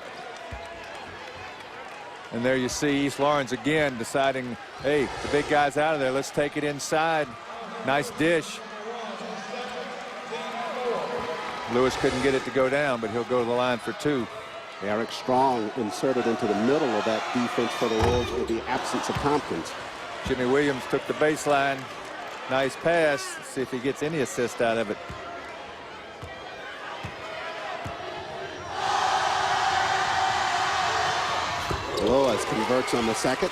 [SPEAKER 4] And there you see East Lawrence again deciding, hey, the big guy's out of there. Let's take it inside. Nice dish. Lewis couldn't get it to go down, but he'll go to the line for 2.
[SPEAKER 3] Eric Strong inserted into the middle of that defense for the Wolves with the absence of Tompkins.
[SPEAKER 4] Jimmy Williams took the baseline. Nice pass. Let's see if he gets any assist out of it.
[SPEAKER 3] Lewis converts on the second.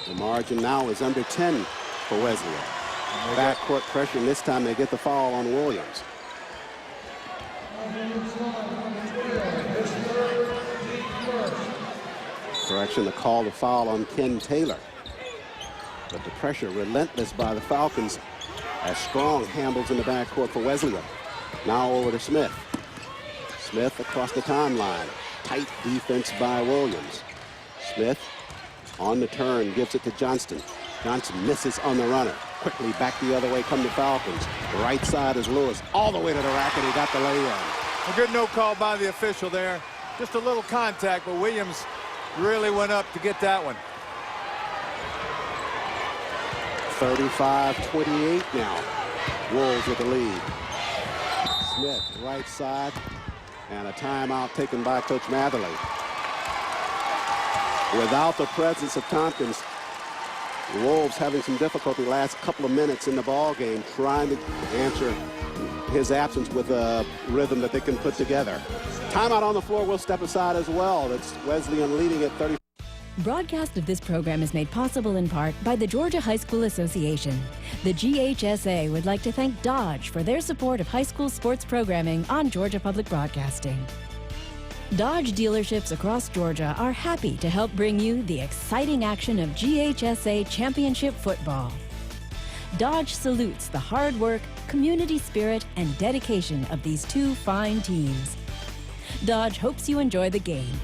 [SPEAKER 3] The margin now is under 10 for Wesleyan. Backcourt pressure, and this time they get the foul on Williams. Correction, the call to foul on Ken Taylor. But the pressure relentless by the Falcons as Strong handles in the backcourt for Wesleyan. Now over to Smith. Smith across the timeline. Tight defense by Williams. Smith on the turn, gives it to Johnston. Johnson misses on the runner. Quickly back the other way come the Falcons. Right side is Lewis. All the way to the rack, and he got the lay-in.
[SPEAKER 4] A good no call by the official there. Just a little contact, but Williams really went up to get that one.
[SPEAKER 3] 35-28 now. Wolves with the lead. Smith, right side, and a timeout taken by Coach Matherly. Without the presence of Tompkins, the Wolves having some difficulty last couple of minutes in the ball game, trying to answer his absence with a rhythm that they can put together. Timeout on the floor. We'll step aside as well. That's Wesleyan leading at 30.
[SPEAKER 11] Broadcast of this program is made possible in part by the Georgia High School Association. The GHSA would like to thank Dodge for their support of high school sports programming on Georgia Public Broadcasting. Dodge dealerships across Georgia are happy to help bring you the exciting action of GHSA Championship football. Dodge salutes the hard work, community spirit, and dedication of these two fine teams. Dodge hopes you enjoy the game.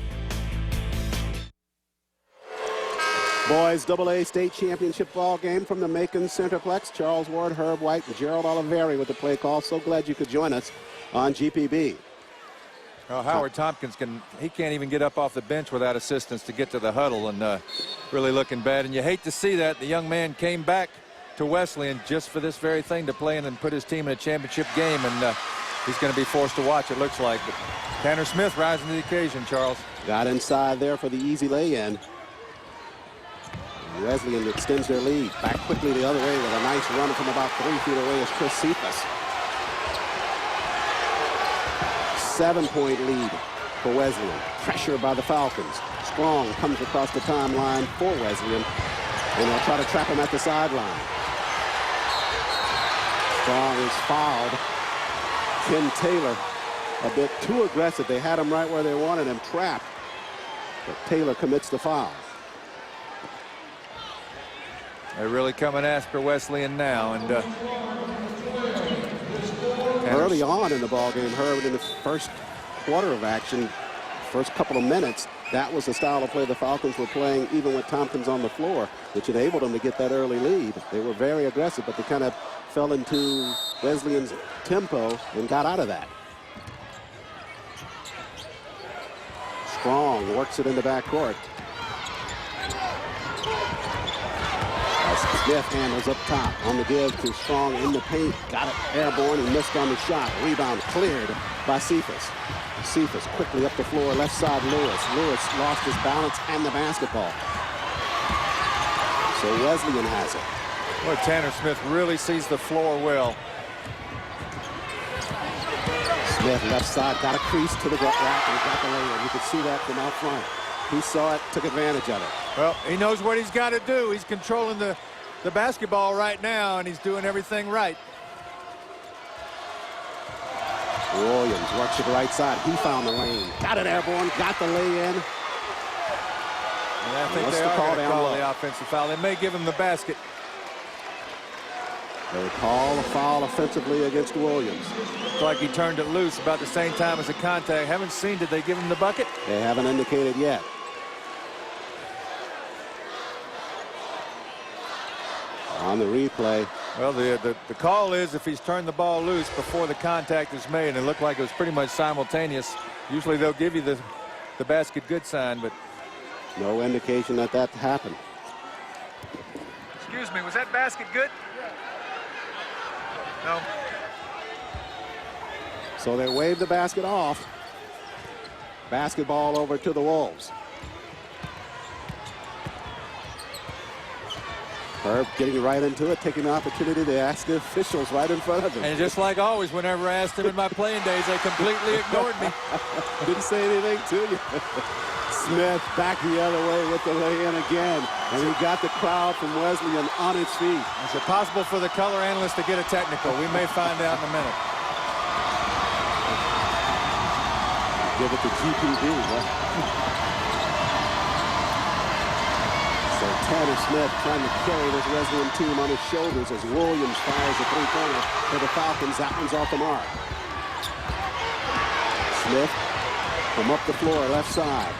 [SPEAKER 3] Boys AA state championship ball game from the Macon Centerplex. Charles Ward, Herb White, and Gerald Oliveri with the play call. So glad you could join us on GPB.
[SPEAKER 4] Well, Howard Tompkins can't even get up off the bench without assistance to get to the huddle, and really looking bad. And you hate to see that. The young man came back to Wesleyan just for this very thing, to play in and put his team in a championship game, and he's going to be forced to watch, it looks like. But Tanner Smith rising to the occasion, Charles.
[SPEAKER 3] Got inside there for the easy lay-in. Wesleyan extends their lead. Back quickly the other way with a nice run from about 3 feet away is Chris Cephas. 7-point lead for Wesleyan. Pressure by the Falcons. Strong comes across the timeline for Wesleyan, and they'll try to trap him at the sideline. Strong is fouled. Ken Taylor a bit too aggressive. They had him right where they wanted him, trapped. But Taylor commits the foul.
[SPEAKER 4] They're really coming after Wesleyan now, and
[SPEAKER 3] early on in the ball game, Herb, in the first quarter of action, first couple of minutes, that was the style of play the Falcons were playing even with Tompkins on the floor, which enabled them to get that early lead. They were very aggressive, but they kind of fell into Wesleyan's tempo and got out of that. Strong works it in the backcourt. Smith handles up top on the give to Strong in the paint. Got it airborne. He missed on the shot. Rebound cleared by Cephas. Cephas quickly up the floor. Left side Lewis. Lewis lost his balance and the basketball. So Wesleyan has it.
[SPEAKER 4] Well, Tanner Smith really sees the floor well.
[SPEAKER 3] Smith left side got a crease to the rack and got the lay-in. You could see that from out front. He saw it, took advantage of it.
[SPEAKER 4] Well, he knows what he's got to do. He's controlling the basketball right now, and he's doing everything right.
[SPEAKER 3] Williams works to the right side. He found the lane. Got it airborne, got the lay-in.
[SPEAKER 4] And I think they are going to call the offensive foul. They may give him the basket.
[SPEAKER 3] They call a foul offensively against Williams.
[SPEAKER 4] Looks like he turned it loose about the same time as the contact. Haven't seen, did they give him the bucket?
[SPEAKER 3] They haven't indicated yet. On the replay.
[SPEAKER 4] Well, the call is if he's turned the ball loose before the contact is made, and it looked like it was pretty much simultaneous. Usually they'll give you the basket good sign, but
[SPEAKER 3] no indication that that happened.
[SPEAKER 4] Excuse me, was that basket good? No.
[SPEAKER 3] So they wave the basket off. Basketball over to the Wolves. Herb getting right into it, taking the opportunity to ask the officials right in front of him.
[SPEAKER 4] And just like always, whenever I asked them in my playing days, they completely ignored me.
[SPEAKER 3] Didn't say anything to you. Smith back the other way with the lay-in again. And he got the crowd from Wesleyan on its feet.
[SPEAKER 4] Is it possible for the color analyst to get a technical? We may find out in a minute.
[SPEAKER 3] Give it to GPD. So Tanner Smith trying to carry this Wesleyan team on his shoulders as Williams fires a three-pointer for the Falcons. That one's off the mark. Smith from up the floor, left side.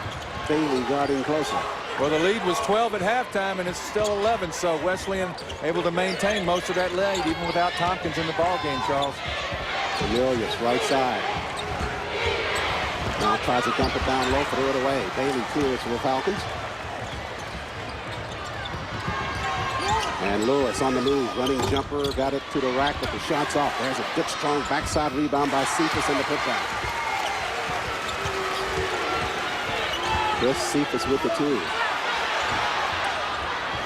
[SPEAKER 3] Bailey guarding closer.
[SPEAKER 4] Well, the lead was 12 at halftime, and it's still 11, so Wesleyan able to maintain most of that lead, even without Tompkins in the ballgame, Charles.
[SPEAKER 3] Cornelius, right side. Now tries to dump it down low, threw it away. Bailey clears for the Falcons. And Lewis on the move, running jumper, got it to the rack, but the shot's off. There's a good, strong backside rebound by Cephas in the putback. Chris Cephas with the two.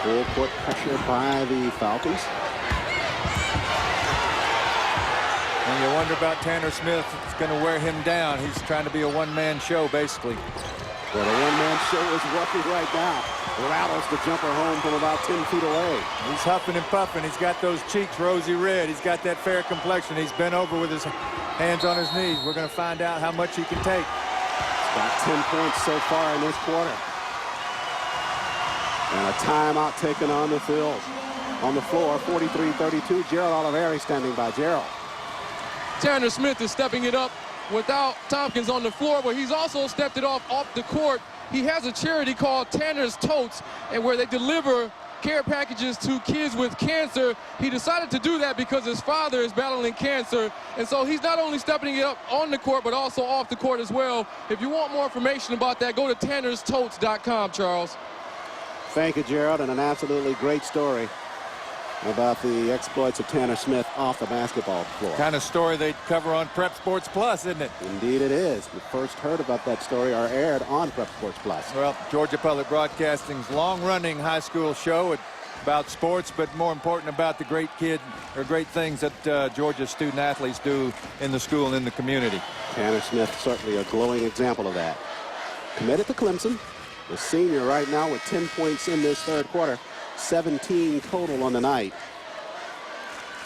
[SPEAKER 3] Full court pressure by the Falcons.
[SPEAKER 4] And you wonder about Tanner Smith. It's going to wear him down. He's trying to be a one-man show, basically.
[SPEAKER 3] Well, the one-man show is working right now. Rattles the jumper home from about 10 feet away.
[SPEAKER 4] He's huffing and puffing. He's got those cheeks rosy red. He's got that fair complexion. He's bent over with his hands on his knees. We're going to find out how much he can take.
[SPEAKER 3] Got 10 points so far in this quarter. And a timeout taken on the field. On the floor, 43-32. Gerald Oliveri standing by. Gerald.
[SPEAKER 12] Tanner Smith is stepping it up without Tompkins on the floor, but he's also stepped it off the court. He has a charity called Tanner's Totes, and where they deliver care packages to kids with cancer. He decided to do that because his father is battling cancer, and so he's not only stepping it up on the court but also off the court as well. If you want more information about that, go to tannerstotes.com, Charles.
[SPEAKER 3] Thank you, Gerald, and an absolutely great story about the exploits of Tanner Smith off the basketball floor.
[SPEAKER 4] Kind of story they'd cover on Prep Sports Plus, isn't it?
[SPEAKER 3] Indeed it is. The first heard about that story are aired on Prep Sports Plus.
[SPEAKER 4] Well, Georgia Public Broadcasting's long-running high school show about sports, but more important about the great things that Georgia student athletes do in the school and in the community.
[SPEAKER 3] Tanner Smith certainly a glowing example of that. Committed to Clemson, the senior right now with 10 points in this third quarter. 17 total on the night.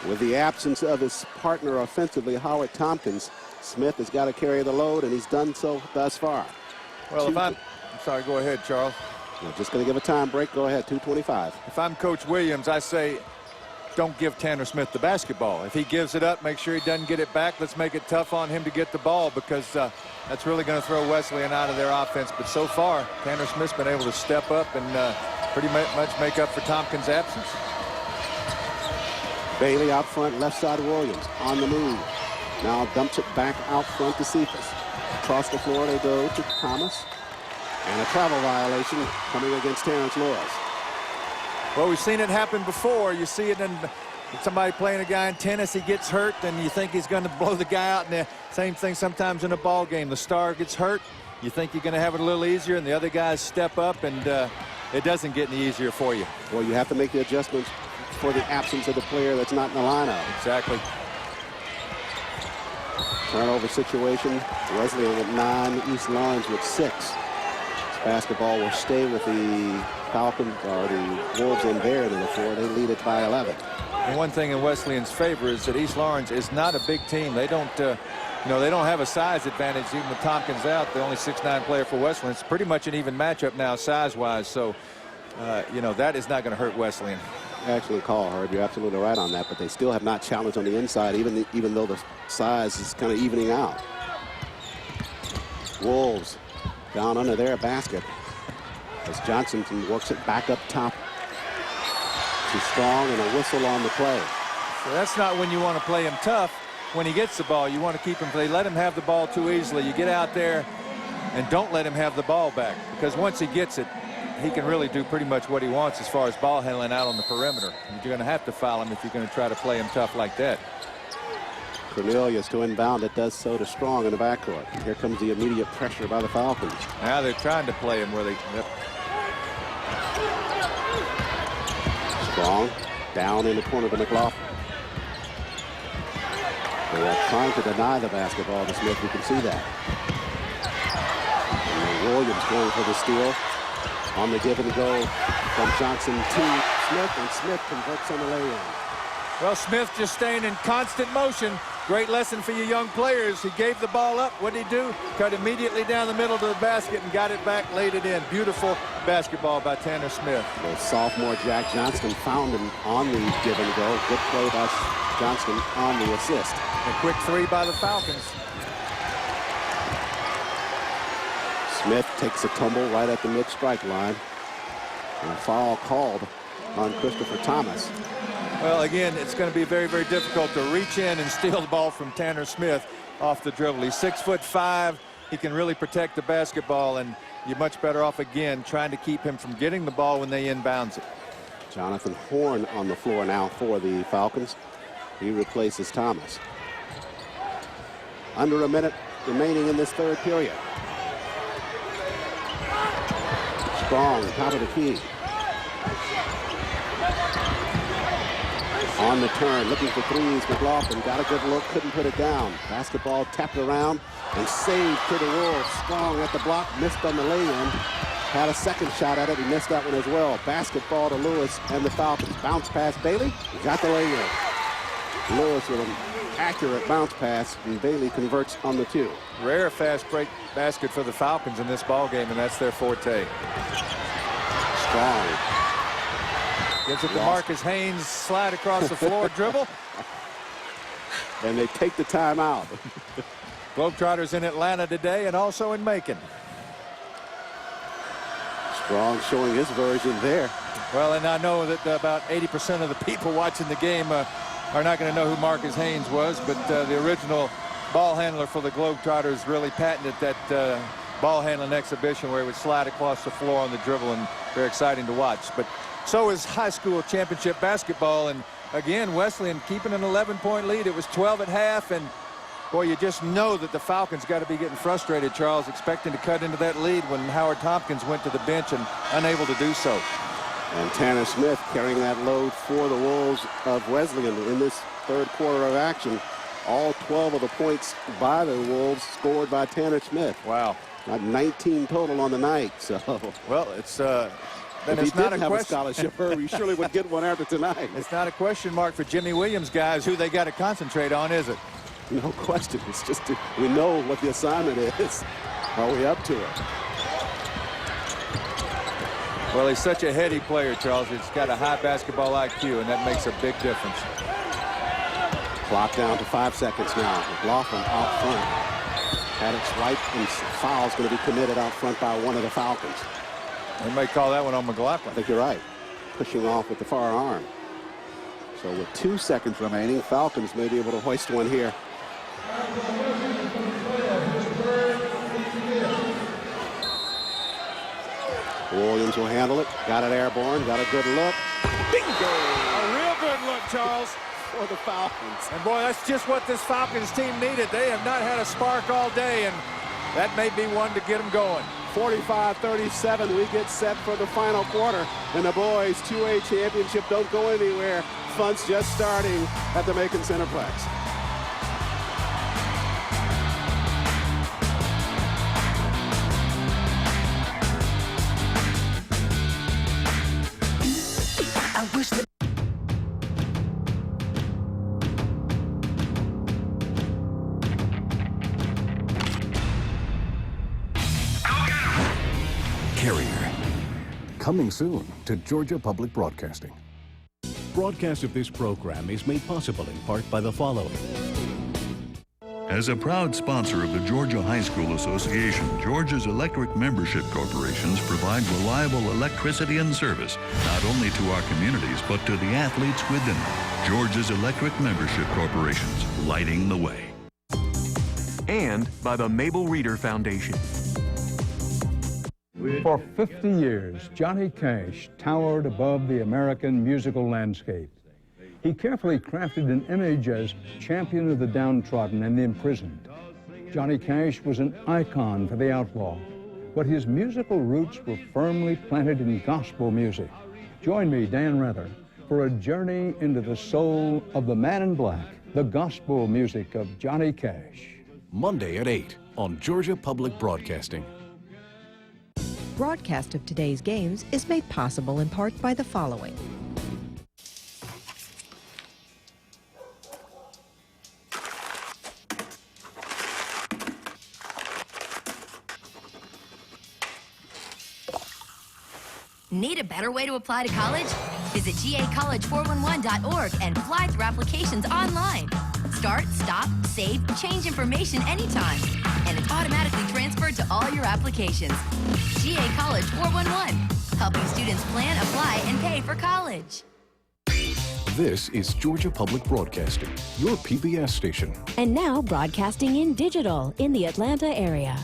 [SPEAKER 3] With the absence of his partner offensively, Howard Tompkins, Smith has got to carry the load, and he's done so thus far.
[SPEAKER 4] Well, I'm sorry, go ahead, Charles.
[SPEAKER 3] We're just going to give a time break. Go ahead, 2:25.
[SPEAKER 4] If I'm Coach Williams, I say don't give Tanner Smith the basketball. If he gives it up, make sure he doesn't get it back. Let's make it tough on him to get the ball, because that's really going to throw Wesleyan out of their offense. But so far, Tanner Smith's been able to step up and pretty much make up for Tompkins' absence.
[SPEAKER 3] Bailey out front, left side Williams on the move. Now dumps it back out front to Cephas. Across the floor they go to Thomas. And a travel violation coming against Terrence Lewis.
[SPEAKER 4] Well, we've seen it happen before. You see it in somebody playing a guy in tennis. He gets hurt, and you think he's going to blow the guy out. And the same thing sometimes in a ball game. The star gets hurt. You think you're going to have it a little easier, and the other guys step up, and it doesn't get any easier for you.
[SPEAKER 3] Well, you have to make the adjustments for the absence of the player that's not in the lineup.
[SPEAKER 4] Exactly.
[SPEAKER 3] Turnover situation. Wesleyan with 9, East Lawrence with 6. This basketball will stay with the Falcons, or the Wolves in there in the 4. They lead it by 11.
[SPEAKER 4] And one thing in Wesleyan's favor is that East Lawrence is not a big team. They don't, they don't have a size advantage even with Tompkins out. The only 6'9" player for Wesleyan. It's pretty much an even matchup now size-wise. So, that is not going to hurt Wesleyan.
[SPEAKER 3] Excellent call, Herb. You're absolutely right on that. But they still have not challenged on the inside, even though the size is kind of evening out. Wolves down under their basket as Johnson works it back up top. Too strong, and a whistle on the play.
[SPEAKER 4] So that's not when you want to play him tough. When he gets the ball, you want to keep him. They let him have the ball too easily. You get out there and don't let him have the ball back, because once he gets it, he can really do pretty much what he wants as far as ball handling out on the perimeter. You're going to have to foul him if you're going to try to play him tough like that.
[SPEAKER 3] Cornelius to inbound. It does so to Strong in the backcourt. Here comes the immediate pressure by the Falcons.
[SPEAKER 4] Now they're trying to play him where they...
[SPEAKER 3] Strong down in the corner to McLaughlin. They are trying to deny the basketball to Smith. You can see that. And Williams going for the steal. On the give and go from Johnson to Smith, and Smith converts on the lay-in.
[SPEAKER 4] Well, Smith just staying in constant motion. Great lesson for you young players. He gave the ball up. What did he do? Cut immediately down the middle to the basket and got it back, laid it in. Beautiful basketball by Tanner Smith.
[SPEAKER 3] The sophomore Jack Johnston found him on the give and go. Good play by Johnston on the assist.
[SPEAKER 4] A quick three by the Falcons.
[SPEAKER 3] Smith takes a tumble right at the mid-strike line. And a foul called on Christopher Thomas.
[SPEAKER 4] Well, again, it's going to be very, very difficult to reach in and steal the ball from Tanner Smith off the dribble. He's 6'5". He can really protect the basketball, and you're much better off, again, trying to keep him from getting the ball when they inbounds it.
[SPEAKER 3] Jonathan Horn on the floor now for the Falcons. He replaces Thomas. Under a minute remaining in this third period. Strong, top of the key. On the turn, looking for threes. McLaughlin got a good look, couldn't put it down. Basketball tapped around and saved to the Wolves. Strong at the block, missed on the lay-in. Had a second shot at it, he missed that one as well. Basketball to Lewis and the Falcons. Bounce pass Bailey, got the lay-in. Lewis with an accurate bounce pass, and Bailey converts on the two.
[SPEAKER 4] Rare fast break basket for the Falcons in this ball game, and that's their forte.
[SPEAKER 3] Strong.
[SPEAKER 4] Gives it to Marcus Haynes, slide across the floor, dribble.
[SPEAKER 3] And they take the timeout.
[SPEAKER 4] Globetrotters in Atlanta today and also in Macon.
[SPEAKER 3] Strong showing his version there.
[SPEAKER 4] Well, and I know that about 80% of the people watching the game are not going to know who Marcus Haynes was, but the original ball handler for the Globetrotters really patented that ball handling exhibition where he would slide across the floor on the dribble, and very exciting to watch. But so is high school championship basketball, and again, Wesleyan keeping an 11-point lead. It was 12 at half, and boy, you just know that the Falcons got to be getting frustrated, Charles, expecting to cut into that lead when Howard Tompkins went to the bench and unable to do so.
[SPEAKER 3] And Tanner Smith carrying that load for the Wolves of Wesleyan in this third quarter of action. All 12 of the points by the Wolves scored by Tanner Smith.
[SPEAKER 4] Wow.
[SPEAKER 3] Got 19 total on the night. So,
[SPEAKER 4] well, it's
[SPEAKER 3] if he didn't have a scholarship, he surely would get one after tonight.
[SPEAKER 4] It's not a question mark for Jimmy Williams, guys, who they got to concentrate on, is it?
[SPEAKER 3] No question. It's just we know what the assignment is. Are we up to it?
[SPEAKER 4] Well, he's such a heady player, Charles. He's got a high basketball IQ, and that makes a big difference.
[SPEAKER 3] Clock down to 5 seconds now. McLaughlin out front. Haddock's right, and foul's going to be committed out front by one of the Falcons.
[SPEAKER 4] They may call that one on McLaughlin.
[SPEAKER 3] I think you're right. Pushing off with the far arm. So with 2 seconds remaining, Falcons may be able to hoist one here. Williams will handle it. Got it airborne. Got a good look. Bingo!
[SPEAKER 4] A real good look, Charles.
[SPEAKER 3] For the Falcons.
[SPEAKER 4] And boy, that's just what this Falcons team needed. They have not had a spark all day, and that may be one to get them going.
[SPEAKER 3] 45-37, we get set for the final quarter. And the boys' 2A championship don't go anywhere. Fun's just starting at the Macon Centerplex.
[SPEAKER 6] I wish that
[SPEAKER 7] Carrier. Coming soon to Georgia Public Broadcasting. Broadcast of this program is made possible in part by the following.
[SPEAKER 8] As a proud sponsor of the Georgia High School Association, Georgia's electric membership corporations provide reliable electricity and service, not only to our communities, but to the athletes within them. Georgia's electric membership corporations, lighting the way.
[SPEAKER 16] And by the Mabel Reader Foundation.
[SPEAKER 1] For 50 years, Johnny Cash towered above the American musical landscape. He carefully crafted an image as champion of the downtrodden and the imprisoned. Johnny Cash was an icon for the outlaw, but his musical roots were firmly planted in gospel music. Join me, Dan Rather, for a journey into the soul of the man in black, the gospel music of Johnny Cash.
[SPEAKER 7] Monday at 8 on Georgia Public Broadcasting.
[SPEAKER 14] Broadcast of today's games is made possible in part by the following.
[SPEAKER 22] Need a better way to apply to college? Visit gacollege411.org and fly through applications online. Start, stop, save, change information anytime. And it's automatically transferred to all your applications. GA College 411, helping students plan, apply, and pay for college.
[SPEAKER 7] This is Georgia Public Broadcasting, your PBS station.
[SPEAKER 11] And now broadcasting in digital in the Atlanta area.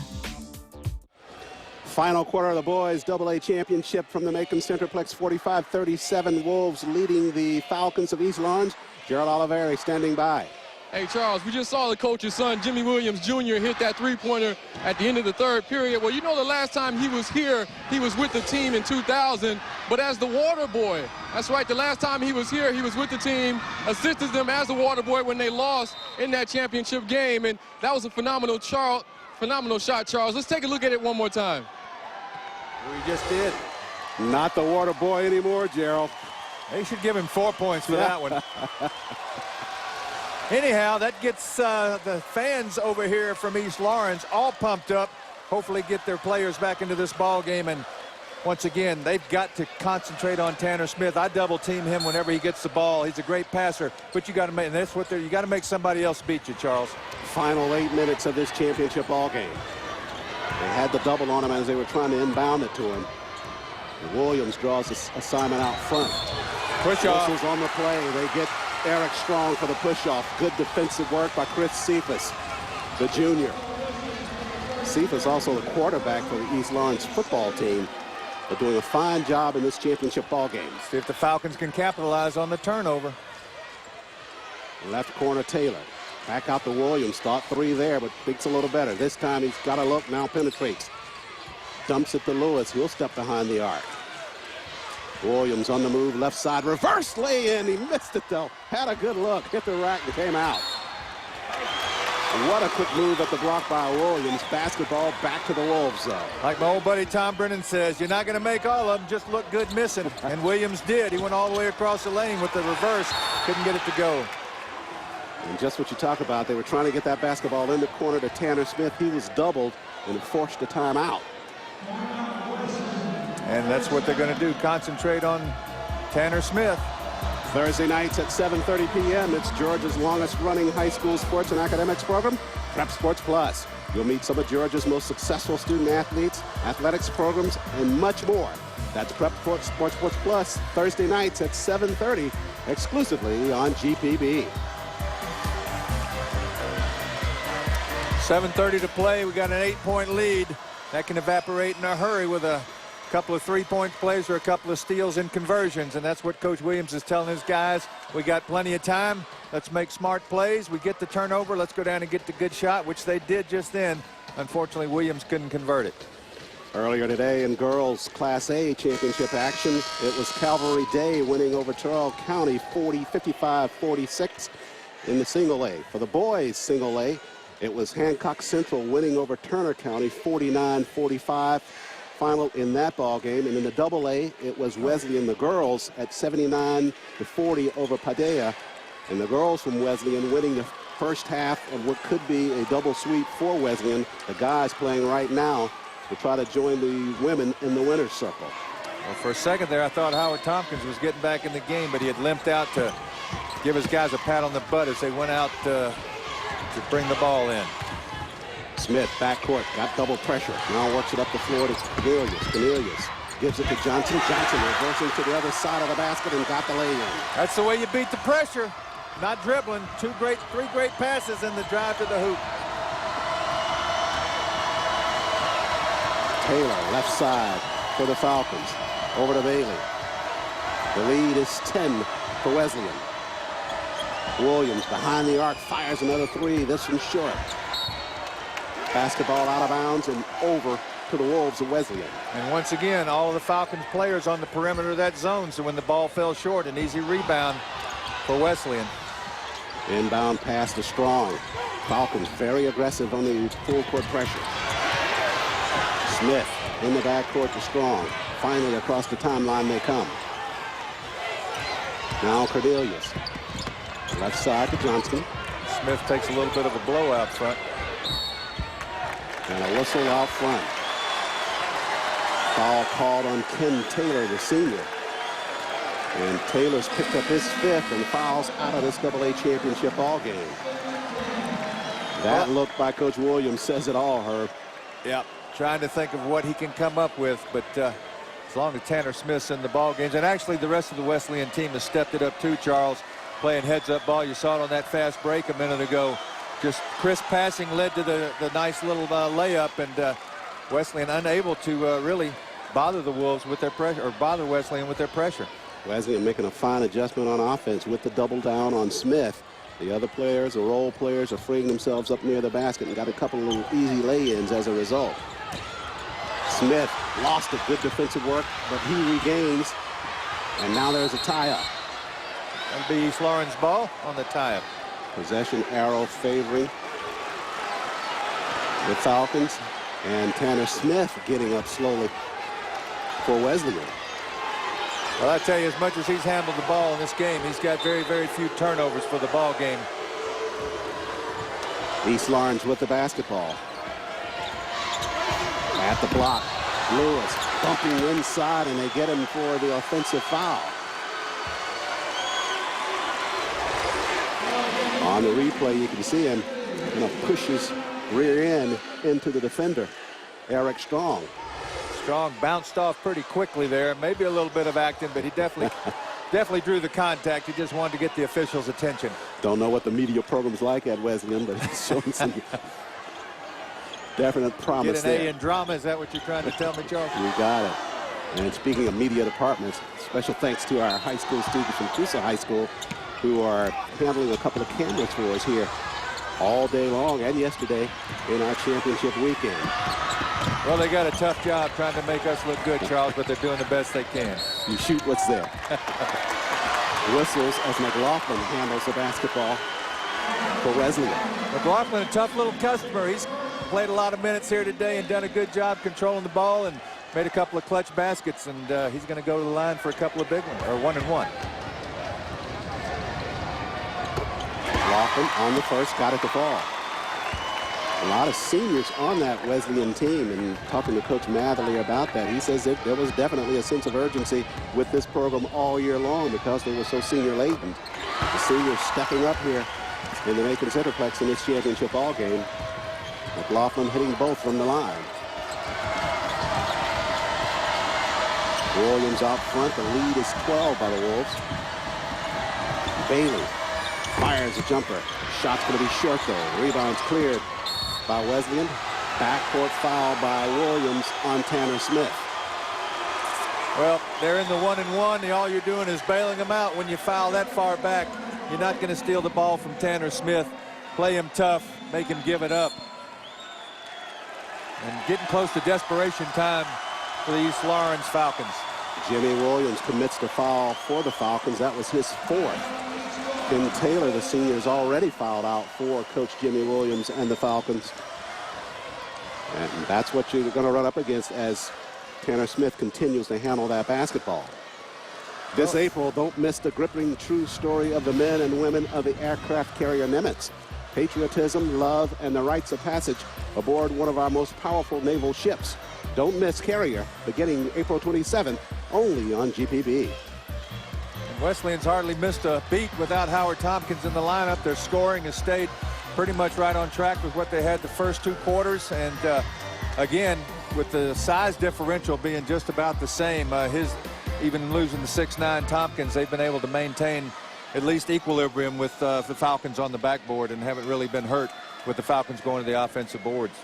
[SPEAKER 3] Final quarter of the boys AA championship from the Macon Centerplex, 45-37. Wolves leading the Falcons of East Lawrence. Gerald Oliveri standing by.
[SPEAKER 12] Hey, Charles, we just saw the coach's son, Jimmy Williams Jr., hit that three-pointer at the end of the third period. Well, you know, the last time he was here, he was with the team in 2000, but as the water boy. That's right, the last time he was here, he was with the team, assisted them as the water boy when they lost in that championship game, and that was a phenomenal shot, Charles. Let's take a look at it one more time.
[SPEAKER 4] We just did.
[SPEAKER 3] Not the water boy anymore, Gerald.
[SPEAKER 4] They should give him 4 points for that one. Anyhow, that gets the fans over here from East Lawrence all pumped up. Hopefully get their players back into this ball game. And once again, they've got to concentrate on Tanner Smith. I double team him whenever he gets the ball. He's a great passer, but you got to make, and that's what you got to make somebody else beat you, Charles.
[SPEAKER 3] Final 8 minutes of this championship ball game. They had the double on him as they were trying to inbound it to him. And Williams draws this assignment out front.
[SPEAKER 4] Push-off.
[SPEAKER 3] Whistles on the play. They get Eric Strong for the push-off. Good defensive work by Chris Cephas, the junior. Cephas also the quarterback for the East Lawrence football team. They're doing a fine job in this championship ball game.
[SPEAKER 4] See if the Falcons can capitalize on the turnover.
[SPEAKER 3] Left corner Taylor. Back out to Williams. Thought 3 there, but thinks a little better. This time he's got a look, now penetrates. Dumps it to Lewis. He'll step behind the arc. Williams on the move, left side, reverse lay-in. He missed it, though. Had a good look, hit the rack and came out. What a quick move at the block by Williams. Basketball back to the Wolves, though.
[SPEAKER 4] Like my old buddy Tom Brennan says, you're not going to make all of them, just look good missing. And Williams did. He went all the way across the lane with the reverse. Couldn't get it to go.
[SPEAKER 3] And just what you talk about, they were trying to get that basketball in the corner to Tanner Smith. He was doubled and forced a timeout.
[SPEAKER 4] And that's what they're going to do, concentrate on Tanner Smith.
[SPEAKER 3] Thursday nights at 7:30 p.m. It's Georgia's longest running high school sports and academics program, Prep Sports Plus. You'll meet some of Georgia's most successful student athletes, athletics programs, and much more. That's Prep Sports Plus, Thursday nights at 7:30, exclusively on GPB.
[SPEAKER 4] 7:30 to play. We got an 8-point lead. That can evaporate in a hurry with a couple of 3-point plays or a couple of steals and conversions. And that's what Coach Williams is telling his guys. We got plenty of time. Let's make smart plays. We get the turnover. Let's go down and get the good shot, which they did just then. Unfortunately, Williams couldn't convert it.
[SPEAKER 3] Earlier today in girls Class A championship action, it was Calvary Day winning over Charles County 55-46 in the single A. For the boys single A, it was Hancock Central winning over Turner County 49-45. Final in that ball game. And in the double A, it was Wesleyan, the girls, at 79-40 over Padilla. And the girls from Wesleyan winning the first half of what could be a double sweep for Wesleyan. The guys playing right now to try to join the women in the winner's circle.
[SPEAKER 4] Well, for a second there, I thought Howard Tompkins was getting back in the game, but he had limped out to give his guys a pat on the butt as they went out to bring the ball in.
[SPEAKER 3] Smith, backcourt, got double pressure. Now works it up the floor to Cornelius. Gives it to Johnson. Johnson reversing to the other side of the basket and got the lay-in.
[SPEAKER 4] That's the way you beat the pressure. Not dribbling. Three great passes in the drive to the hoop.
[SPEAKER 3] Taylor, left side for the Falcons. Over to Bailey. The lead is 10 for Wesleyan. Williams behind the arc fires another three. This one's short. Basketball out of bounds and over to the Wolves of Wesleyan.
[SPEAKER 4] And once again, all of the Falcons players on the perimeter of that zone, so when the ball fell short, an easy rebound for Wesleyan.
[SPEAKER 3] Inbound pass to Strong. Falcons very aggressive on the full court pressure. Smith in the backcourt to Strong. Finally across the timeline they come. Now Cordelius. Left side to Johnston.
[SPEAKER 4] Smith takes a little bit of a blow out front.
[SPEAKER 3] And a whistle out front. Foul called on Ken Taylor, the senior. And Taylor's picked up his fifth and fouls out of this AA championship ball game. That look by Coach Williams says it all, Herb.
[SPEAKER 4] Yep, trying to think of what he can come up with, but as long as Tanner Smith's in the ball games, and actually the rest of the Wesleyan team has stepped it up too, Charles, playing heads-up ball. You saw it on that fast break a minute ago. Just crisp passing led to the nice little layup, and Wesleyan unable to really bother the Wolves with their pressure, or bother Wesleyan with their pressure.
[SPEAKER 3] Wesleyan making a fine adjustment on offense with the double down on Smith. The other players, the role players, are freeing themselves up near the basket and got a couple of little easy lay-ins as a result. Smith lost a good defensive work, but he regains, and now there's a tie-up.
[SPEAKER 4] That'll be East Lawrence ball on the tie-up.
[SPEAKER 3] Possession arrow favoring the Falcons, and Tanner Smith getting up slowly for Wesleyan.
[SPEAKER 4] Well, I tell you, as much as he's handled the ball in this game, he's got very, very few turnovers for the ball game.
[SPEAKER 3] East Lawrence with the basketball. At the block, Lewis bumping inside, and they get him for the offensive foul. On the replay, you can see him push his rear end into the defender, Eric Strong.
[SPEAKER 4] Strong bounced off pretty quickly there. Maybe a little bit of acting, but he definitely drew the contact. He just wanted to get the officials' attention.
[SPEAKER 3] Don't know what the media program's like at Wesleyan, but it's showing some definite promise there.
[SPEAKER 4] Get an A in drama, is that what you're trying to tell me, Charles?
[SPEAKER 3] You got it. And speaking of media departments, special thanks to our high school students from Coosa High School who are handling a couple of cameras for us here all day long and yesterday in our championship weekend.
[SPEAKER 4] Well, they got a tough job trying to make us look good, Charles, but they're doing the best they can.
[SPEAKER 3] You shoot what's there. Whistles as McLaughlin handles the basketball for Wesleyan.
[SPEAKER 4] McLaughlin, a tough little customer. He's played a lot of minutes here today and done a good job controlling the ball and made a couple of clutch baskets, and he's going to go to the line for a couple of big ones, or 1-and-1.
[SPEAKER 3] McLaughlin on the first, got it to fall. A lot of seniors on that Wesleyan team, and talking to Coach Matherly about that, he says that there was definitely a sense of urgency with this program all year long because they were so senior laden. The seniors stepping up here in the Macon Centerplex in this championship ball game. McLaughlin hitting both from the line. Williams out front. The lead is 12 by the Wolves. Bailey fires a jumper. Shot's going to be short though. Rebound's cleared by Wesleyan. Backcourt foul by Williams on Tanner Smith.
[SPEAKER 4] Well, they're in the 1-and-1. All you're doing is bailing them out when you foul that far back. You're not going to steal the ball from Tanner Smith. Play him tough, make him give it up. And getting close to desperation time for the East Lawrence Falcons.
[SPEAKER 3] Jimmy Williams commits the foul for the Falcons. That was his fourth. Ken Taylor, the senior, is already fouled out for Coach Jimmy Williams and the Falcons. And that's what you're going to run up against as Tanner Smith continues to handle that basketball. This April, don't miss the gripping true story of the men and women of the aircraft carrier Nimitz. Patriotism, love, and the rites of passage aboard one of our most powerful naval ships. Don't miss Carrier, beginning April 27th, only on GPB.
[SPEAKER 4] Wesleyan's hardly missed a beat without Howard Tompkins in the lineup. Their scoring has stayed pretty much right on track with what they had the first two quarters. And again, with the size differential being just about the same, even losing the 6'9" Tompkins, they've been able to maintain at least equilibrium with the Falcons on the backboard and haven't really been hurt with the Falcons going to the offensive boards.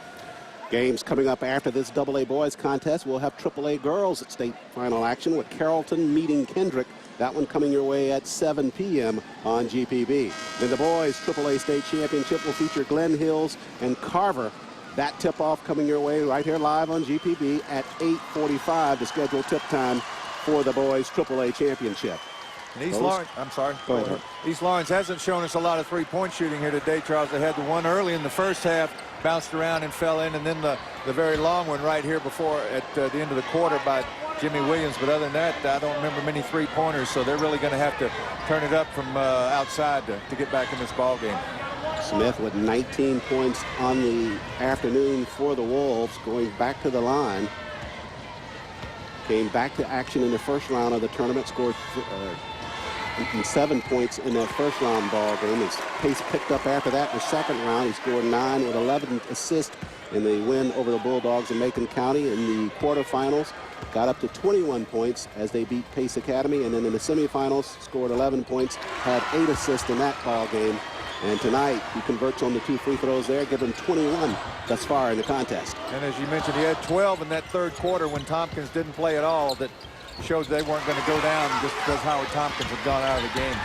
[SPEAKER 3] Games coming up after this AA boys contest. We'll have AAA girls state final action with Carrollton meeting Kendrick. That one coming your way at 7 p.m. on GPB. Then the boys AAA state championship will feature Glen Hills and Carver. That tip-off coming your way right here live on GPB at 8:45, the scheduled tip time for the boys AAA championship.
[SPEAKER 4] And East Lawrence, I'm sorry.
[SPEAKER 3] Go ahead.
[SPEAKER 4] East Lawrence hasn't shown us a lot of three-point shooting here today, Charles. They had the one early in the first half, bounced around and fell in, and then the very long one right here before at the end of the quarter by Jimmy Williams. But other than that, I don't remember many three-pointers, so they're really going to have to turn it up from outside to get back in this ball game.
[SPEAKER 3] Smith with 19 points on the afternoon for the Wolves, going back to the line. Came back to action in the first round of the tournament, scored 7 points in that first round ball game. His pace picked up after that in the second round. He scored 9 with 11 assists in the win over the Bulldogs in Macon County in the quarterfinals. Got up to 21 points as they beat Pace Academy, and then in the semifinals scored 11 points, had 8 assists in that ball game. And tonight he converts on the 2 free throws there, giving 21 thus far in the contest.
[SPEAKER 4] And as you mentioned, he had 12 in that third quarter when Tompkins didn't play at all. That showed they weren't going to go down just because Howard Tompkins had gone out of the game.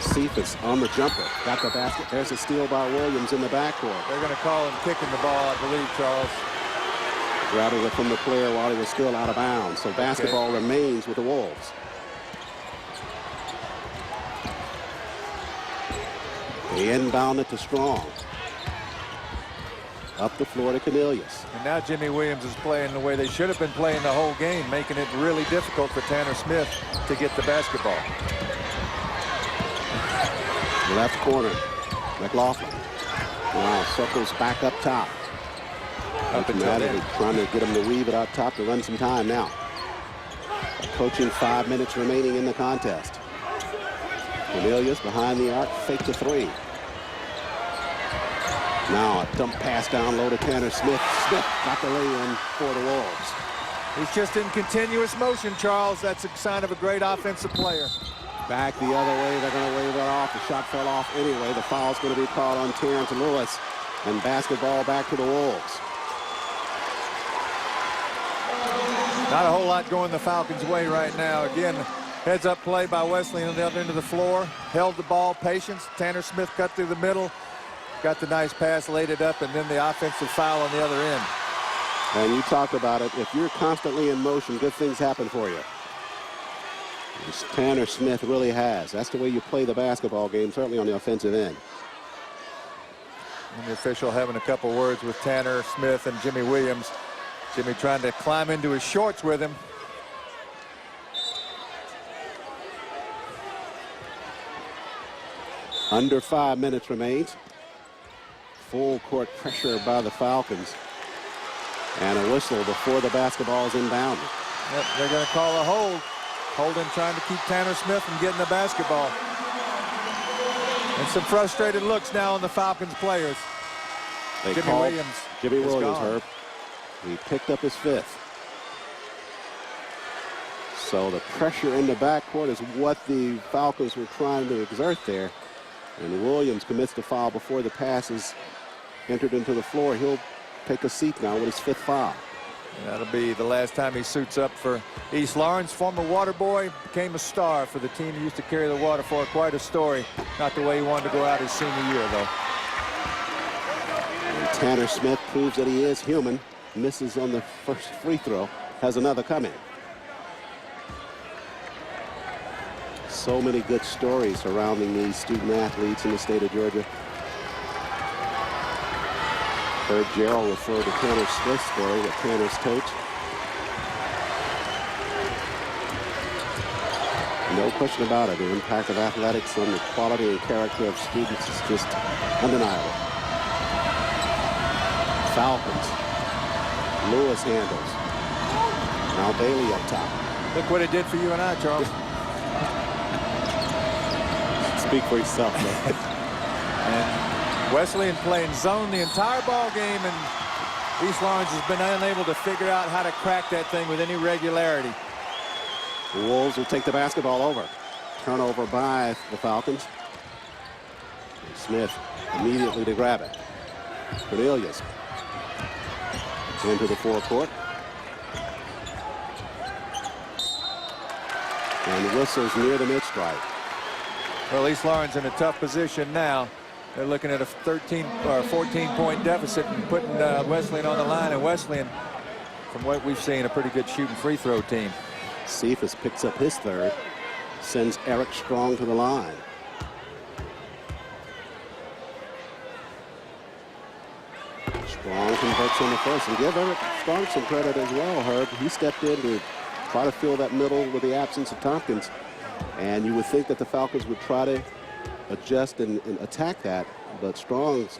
[SPEAKER 3] Cephas on the jumper, got the basket. There's a steal by Williams in the backcourt.
[SPEAKER 4] They're going to call him kicking the ball, I believe, Charles.
[SPEAKER 3] Grabbing it from the player while he was still out of bounds. So basketball remains with the Wolves. They inbound it to Strong. Up the floor to Cornelius.
[SPEAKER 4] And now Jimmy Williams is playing the way they should have been playing the whole game, making it really difficult for Tanner Smith to get the basketball.
[SPEAKER 3] Left corner, McLaughlin. Now circles back up top.
[SPEAKER 4] Up until then.
[SPEAKER 3] Trying to get him to weave it out top to run some time now. Approaching 5 minutes remaining in the contest. Cornelius behind the arc, fake to 3. Now a dump pass down low to Tanner Smith. Smith got the lay-in for the Wolves.
[SPEAKER 4] He's just in continuous motion, Charles. That's a sign of a great offensive player.
[SPEAKER 3] Back the other way, they're going to wave it off. The shot fell off anyway. The foul's going to be called on Terrence Lewis. And basketball back to the Wolves.
[SPEAKER 4] Not a whole lot going the Falcons' way right now. Again, heads-up play by Wesleyan on the other end of the floor. Held the ball, patience. Tanner Smith cut through the middle. Got the nice pass, laid it up, and then the offensive foul on the other end.
[SPEAKER 3] And you talked about it. If you're constantly in motion, good things happen for you. As Tanner Smith really has. That's the way you play the basketball game, certainly on the offensive end.
[SPEAKER 4] And the official having a couple words with Tanner Smith and Jimmy Williams. Jimmy trying to climb into his shorts with him.
[SPEAKER 3] Under 5 minutes remains. Full court pressure by the Falcons. And a whistle before the basketball is inbounded.
[SPEAKER 4] Yep, they're going to call a hold. Holden trying to keep Tanner Smith from getting the basketball. And some frustrated looks now on the Falcons players. Jimmy Williams,
[SPEAKER 3] Herb. He picked up his 5th. So the pressure in the backcourt is what the Falcons were trying to exert there. And Williams commits the foul before the pass is entered into the floor. He'll take a seat now with his 5th foul.
[SPEAKER 4] And that'll be the last time he suits up for East Lawrence. Former water boy, became a star for the team he used to carry the water for. Quite a story. Not the way he wanted to go out his senior year, though.
[SPEAKER 3] And Tanner Smith proves that he is human. Misses on the first free throw. Has another coming. So many good stories surrounding these student athletes in the state of Georgia. Heard Gerald refer to Tanner Smith's story with Tanner's coach. No question about it. The impact of athletics on the quality and character of students is just undeniable. Falcons. Lewis handles. Now Bailey up top.
[SPEAKER 4] Look what it did for you and I, Charles.
[SPEAKER 3] Speak for yourself, man.
[SPEAKER 4] And Wesleyan playing zone the entire ball game, and East Lawrence has been unable to figure out how to crack that thing with any regularity.
[SPEAKER 3] The Wolves will take the basketball over. Turnover by the Falcons. And Smith immediately to grab it. Cornelius. into the forecourt. And whistles near the mid-stripe.
[SPEAKER 4] Well, East Lawrence in a tough position now. They're looking at a 13 or 14-point deficit and putting Wesleyan on the line. And Wesleyan, from what we've seen, a pretty good shooting free throw team.
[SPEAKER 3] Cephas picks up his third, sends Eric Strong to the line. Strong converts on the first, and give Eric Strong some credit as well, Herb. He stepped in to try to fill that middle with the absence of Tompkins. And you would think that the Falcons would try to adjust and attack that, but Strong's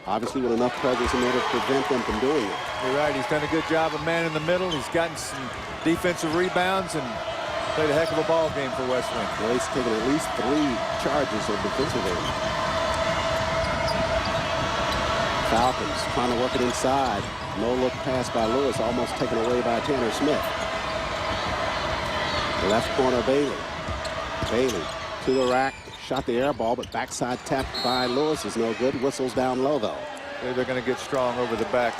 [SPEAKER 3] obviously with enough presence in order to prevent them from doing it.
[SPEAKER 4] You're right. He's done a good job of man in the middle. He's gotten some defensive rebounds and played a heck of a ball game for Wesleyan.
[SPEAKER 3] Well, he's taken at least 3 charges of defensive end. Falcons trying to work it inside. No look pass by Lewis, almost taken away by Tanner Smith. The left corner, Bailey. Bailey to the rack, shot the air ball, but backside tap by Lewis is no good. Whistles down low, though.
[SPEAKER 4] They're going to get Strong over the back.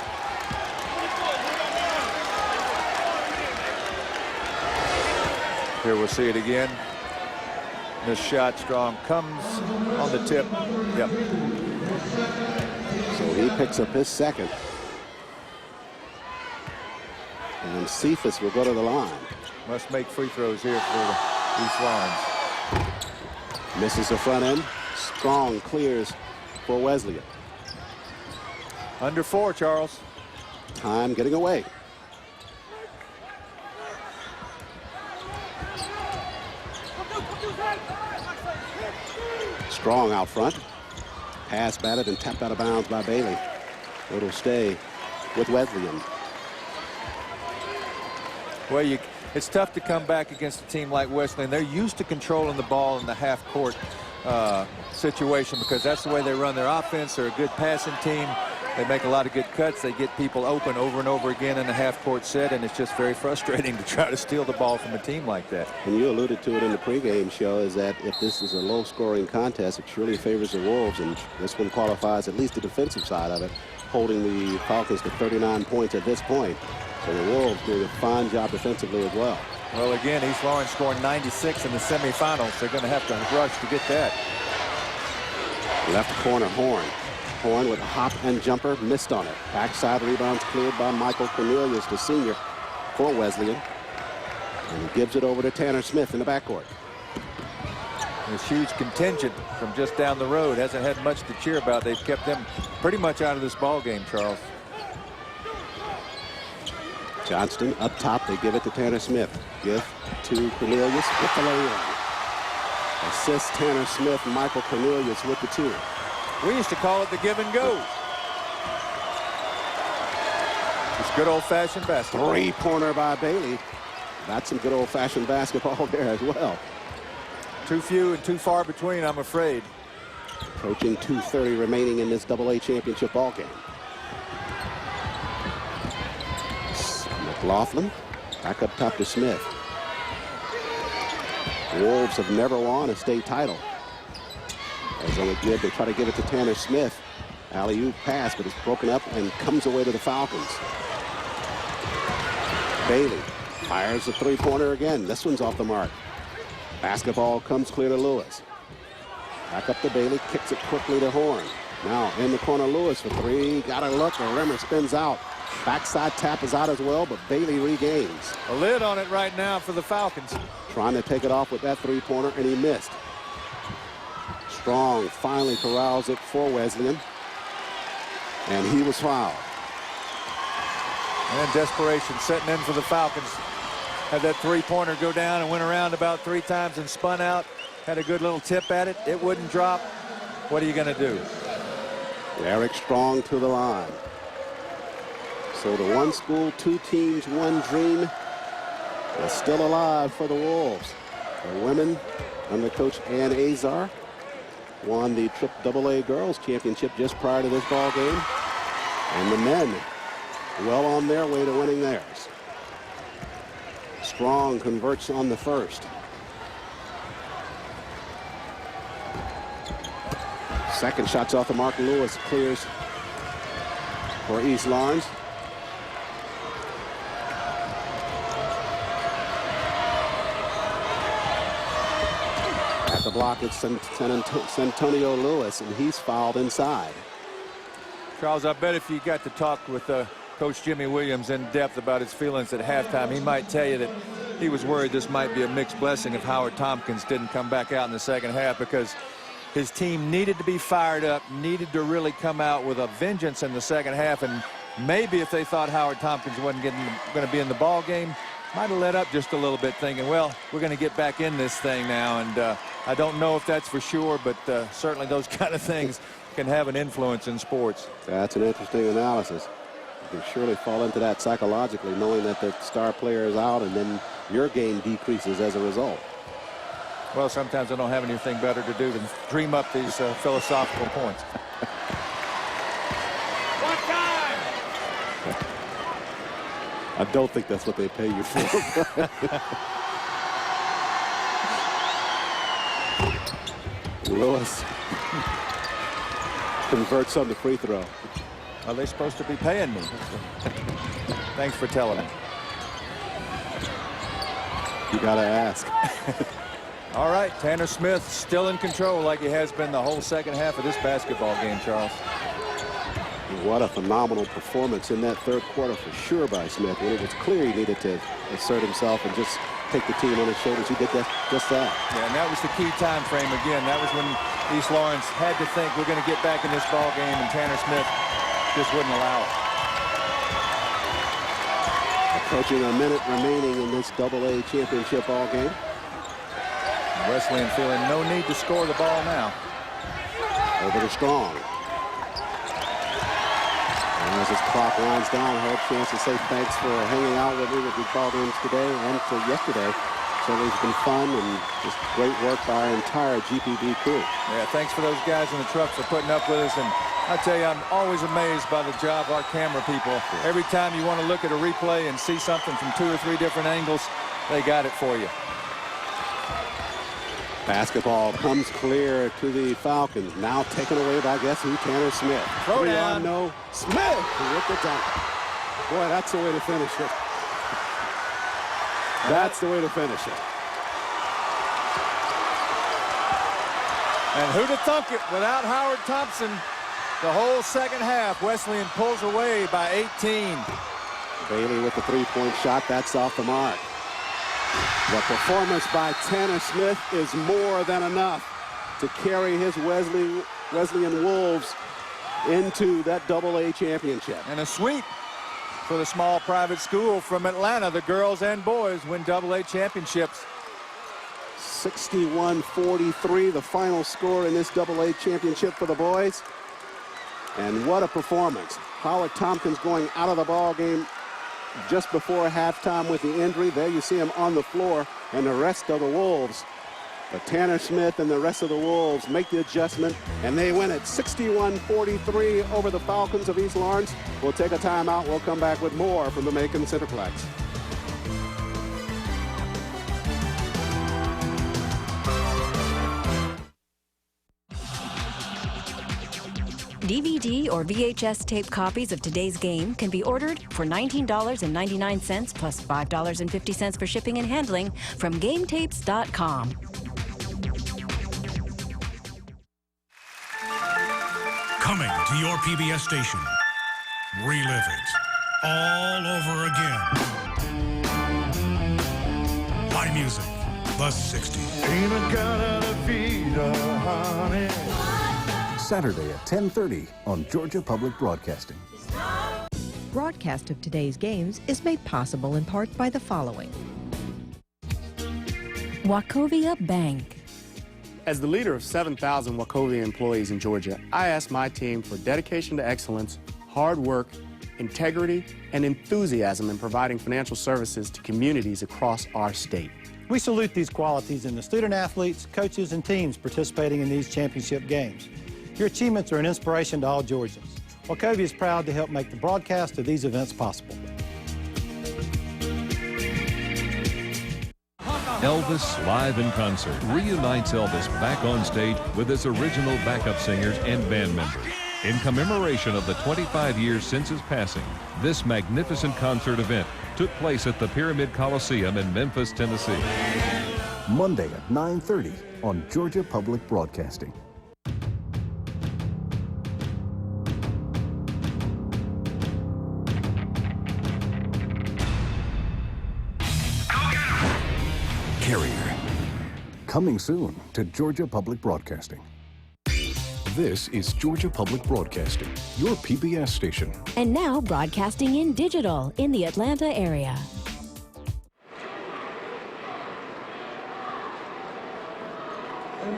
[SPEAKER 4] Here we'll see it again. This shot, Strong comes on the tip. Yep.
[SPEAKER 3] So he picks up his second. And Cephas will go to the line.
[SPEAKER 4] Must make free throws here for East Lawrence.
[SPEAKER 3] Misses the front end. Strong clears for Wesleyan.
[SPEAKER 4] Under 4, Charles.
[SPEAKER 3] Time getting away. Strong out front. Pass batted and tapped out of bounds by Bailey. It'll stay with Wesleyan.
[SPEAKER 4] Well, it's tough to come back against a team like Wesleyan. They're used to controlling the ball in the half-court situation because that's the way they run their offense. They're a good passing team. They make a lot of good cuts. They get people open over and over again in a half-court set, and it's just very frustrating to try to steal the ball from a team like that.
[SPEAKER 3] And you alluded to it in the pregame show, is that if this is a low-scoring contest, it surely favors the Wolves, and this one qualifies at least the defensive side of it, holding the Falcons to 39 points at this point. So the Wolves doing a fine job defensively as well.
[SPEAKER 4] Well, again, East Lawrence scored 96 in the semifinals. They're going to have to rush to get that.
[SPEAKER 3] Left corner, Horn. Horn with a hop and jumper, missed on it. Backside rebounds cleared by Michael Cornelius, the senior for Wesleyan. And he gives it over to Tanner Smith in the backcourt.
[SPEAKER 4] This huge contingent from just down the road hasn't had much to cheer about. They've kept them pretty much out of this ball game, Charles.
[SPEAKER 3] Johnston up top, they give it to Tanner Smith. Give to Cornelius with the lay-in. Assist Tanner Smith, Michael Cornelius with the 2.
[SPEAKER 4] We used to call it the give and go. It's good old-fashioned basketball.
[SPEAKER 3] 3-pointer by Bailey. That's some good old-fashioned basketball there as well.
[SPEAKER 4] Too few and too far between, I'm afraid.
[SPEAKER 3] Approaching 2:30 remaining in this AA championship ball game. McLaughlin back up top to Smith. Wolves have never won a state title. As on the good, they try to give it to Tanner Smith. Alley-oop pass, but it's broken up and comes away to the Falcons. Bailey fires the 3-pointer again. This one's off the mark. Basketball comes clear to Lewis. Back up to Bailey, kicks it quickly to Horn. Now in the corner, Lewis for 3. Got a look, the rimmer spins out. Backside tap is out as well, but Bailey regains.
[SPEAKER 4] A lid on it right now for the Falcons.
[SPEAKER 3] Trying to take it off with that 3-pointer, and he missed. Strong finally corrals it for Wesleyan, and he was fouled.
[SPEAKER 4] And desperation setting in for the Falcons. Had that 3-pointer go down and went around about 3 times and spun out. Had a good little tip at it. It wouldn't drop. What are you going to do?
[SPEAKER 3] Eric Strong to the line. So the 1 school, 2 teams, 1 dream is still alive for the Wolves. The women under coach Ann Azar won the AAA Girls Championship just prior to this ball game. And the men well on their way to winning theirs. Strong converts on the first. Second shot's off the mark. Lewis clears for East Lawrence. The block is Santonio Lewis, and he's fouled inside.
[SPEAKER 4] Charles, I bet if you got to talk with Coach Jimmy Williams in depth about his feelings at halftime, he might tell you that he was worried this might be a mixed blessing if Howard Tompkins didn't come back out in the second half, because his team needed to be fired up, needed to really come out with a vengeance in the second half, and maybe if they thought Howard Tompkins wasn't going to be in the ball game, might have let up just a little bit, thinking, well, we're going to get back in this thing now. And I don't know if that's for sure, but certainly those kind of things can have an influence in sports.
[SPEAKER 3] That's an interesting analysis. You can surely fall into that psychologically, knowing that the star player is out, and then your game decreases as a result.
[SPEAKER 4] Well, sometimes I don't have anything better to do than dream up these philosophical points.
[SPEAKER 3] I don't think that's what they pay you for. Lewis converts on the free throw.
[SPEAKER 4] Are they supposed to be paying me? Thanks for telling me.
[SPEAKER 3] You got to ask.
[SPEAKER 4] All right, Tanner Smith still in control like he has been the whole second half of this basketball game, Charles.
[SPEAKER 3] What a phenomenal performance in that third quarter for sure by Smith. When it was clear he needed to assert himself and just take the team on his shoulders, he did just that.
[SPEAKER 4] Yeah, and that was the key time frame again. That was when East Lawrence had to think we're going to get back in this ball game, and Tanner Smith just wouldn't allow it.
[SPEAKER 3] Approaching a minute remaining in this AA championship ball game.
[SPEAKER 4] Wesleyan feeling no need to score the ball now.
[SPEAKER 3] Over to Strong. And as his clock winds down, I had a chance to say thanks for hanging out with me with the ball games today and for yesterday. Certainly it's been fun and just great work by our entire GPB crew.
[SPEAKER 4] Yeah, thanks for those guys in the truck for putting up with us. And I tell you, I'm always amazed by the job our camera people. Every time you want to look at a replay and see something from 2 or 3 different angles, they got it for you.
[SPEAKER 3] Basketball comes clear to the Falcons. Now taken away by, guess who? Tanner Smith.
[SPEAKER 4] Throw down.
[SPEAKER 3] No. Smith with the dunk. Boy, that's the way to finish it. That's the way to finish it.
[SPEAKER 4] And who'd have thunk it without Howard Thompson? The whole second half, Wesleyan pulls away by 18.
[SPEAKER 3] Bailey with the three-point shot. That's off the mark. The performance by Tanner Smith is more than enough to carry his Wesleyan Wolves into that AA championship.
[SPEAKER 4] And a sweep for the small private school from Atlanta. The girls and boys win AA championships.
[SPEAKER 3] 61-43, the final score in this AA championship for the boys. And what a performance. Howard Tompkins going out of the ball game just before halftime with the injury. There you see him on the floor, and the rest of the Wolves. But Tanner Smith and the rest of the Wolves make the adjustment, and they win it 61-43 over the Falcons of East Lawrence. We'll take a timeout. We'll come back with more from the Macon Centerplex.
[SPEAKER 11] DVD or VHS tape copies of today's game can be ordered for $19.99 plus $5.50 for shipping and handling from GameTapes.com.
[SPEAKER 5] Coming to your PBS station. Relive it all over again. My music, the 60s.
[SPEAKER 13] Ain't a girl at a feet, honey.
[SPEAKER 7] Saturday at 10:30 on Georgia Public Broadcasting.
[SPEAKER 14] Broadcast of today's games is made possible in part by the following.
[SPEAKER 11] Wachovia Bank.
[SPEAKER 9] As the leader of 7,000 Wachovia employees in Georgia, I ask my team for dedication to excellence, hard work, integrity, and enthusiasm in providing financial services to communities across our state.
[SPEAKER 23] We salute these qualities in the student athletes, coaches, and teams participating in these championship games. Your achievements are an inspiration to all Georgians. Wachovia is proud to help make the broadcast of these events possible.
[SPEAKER 17] Elvis Live in Concert reunites Elvis back on stage with his original backup singers and band members. In commemoration of the 25 years since his passing, this magnificent concert event took place at the Pyramid Coliseum in Memphis, Tennessee.
[SPEAKER 7] Monday at 9:30 on Georgia Public Broadcasting. Carrier. Coming soon to Georgia Public Broadcasting. This is Georgia Public Broadcasting, your PBS station.
[SPEAKER 11] And now broadcasting in digital in the Atlanta area.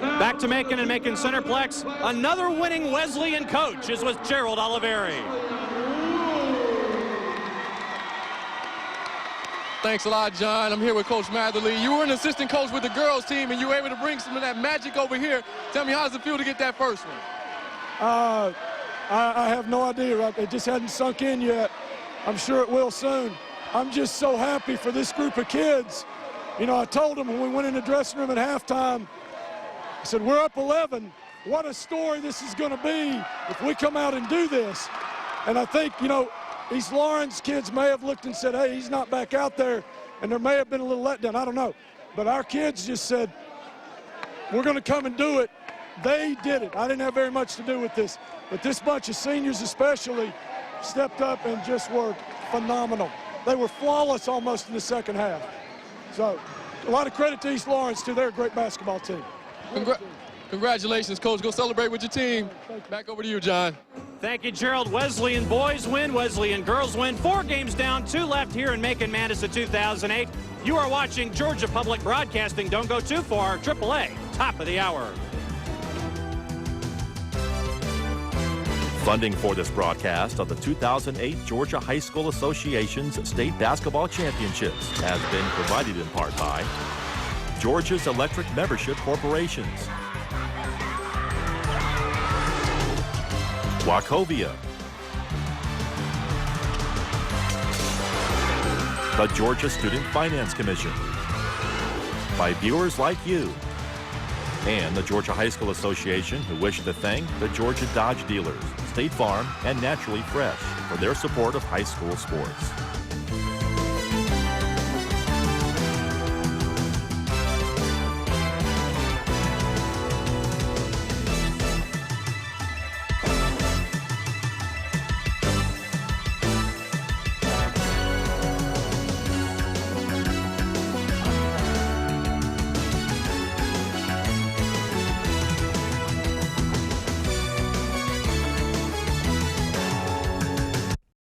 [SPEAKER 2] Back to Macon and Macon Centerplex. Another winning Wesleyan coach is with Gerald Oliveri.
[SPEAKER 12] Thanks a lot, John. I'm here with Coach Matherly. You were an assistant coach with the girls team, and you were able to bring some of that magic over here. Tell me, how does it feel to get that first one?
[SPEAKER 10] I have no idea. Right? It just hadn't sunk in yet. I'm sure it will soon. I'm just so happy for this group of kids. You know, I told them when we went in the dressing room at halftime, I said, we're up 11. What a story this is going to be if we come out and do this. And I think, you know, East Lawrence kids may have looked and said, hey, he's not back out there, and there may have been a little letdown. I don't know. But our kids just said, we're going to come and do it. They did it. I didn't have very much to do with this. But this bunch of seniors especially stepped up and just were phenomenal. They were flawless almost in the second half. So a lot of credit to East Lawrence, too. They're a great basketball team.
[SPEAKER 12] Congratulations, Coach. Go celebrate with your team. Back over to you, John.
[SPEAKER 2] Thank you, Gerald. Wesleyan boys win, Wesleyan girls win. 4 games down, 2 left here in Macon Madison 2008. You are watching Georgia Public Broadcasting. Don't go too far. AAA, top of the hour.
[SPEAKER 15] Funding for this broadcast of the 2008 Georgia High School Association's State Basketball Championships has been provided in part by Georgia's Electric Membership Corporations, Wachovia, the Georgia Student Finance Commission, by viewers like you, and the Georgia High School Association, who wish to thank the Georgia Dodge dealers, State Farm, and Naturally Fresh for their support of high school sports.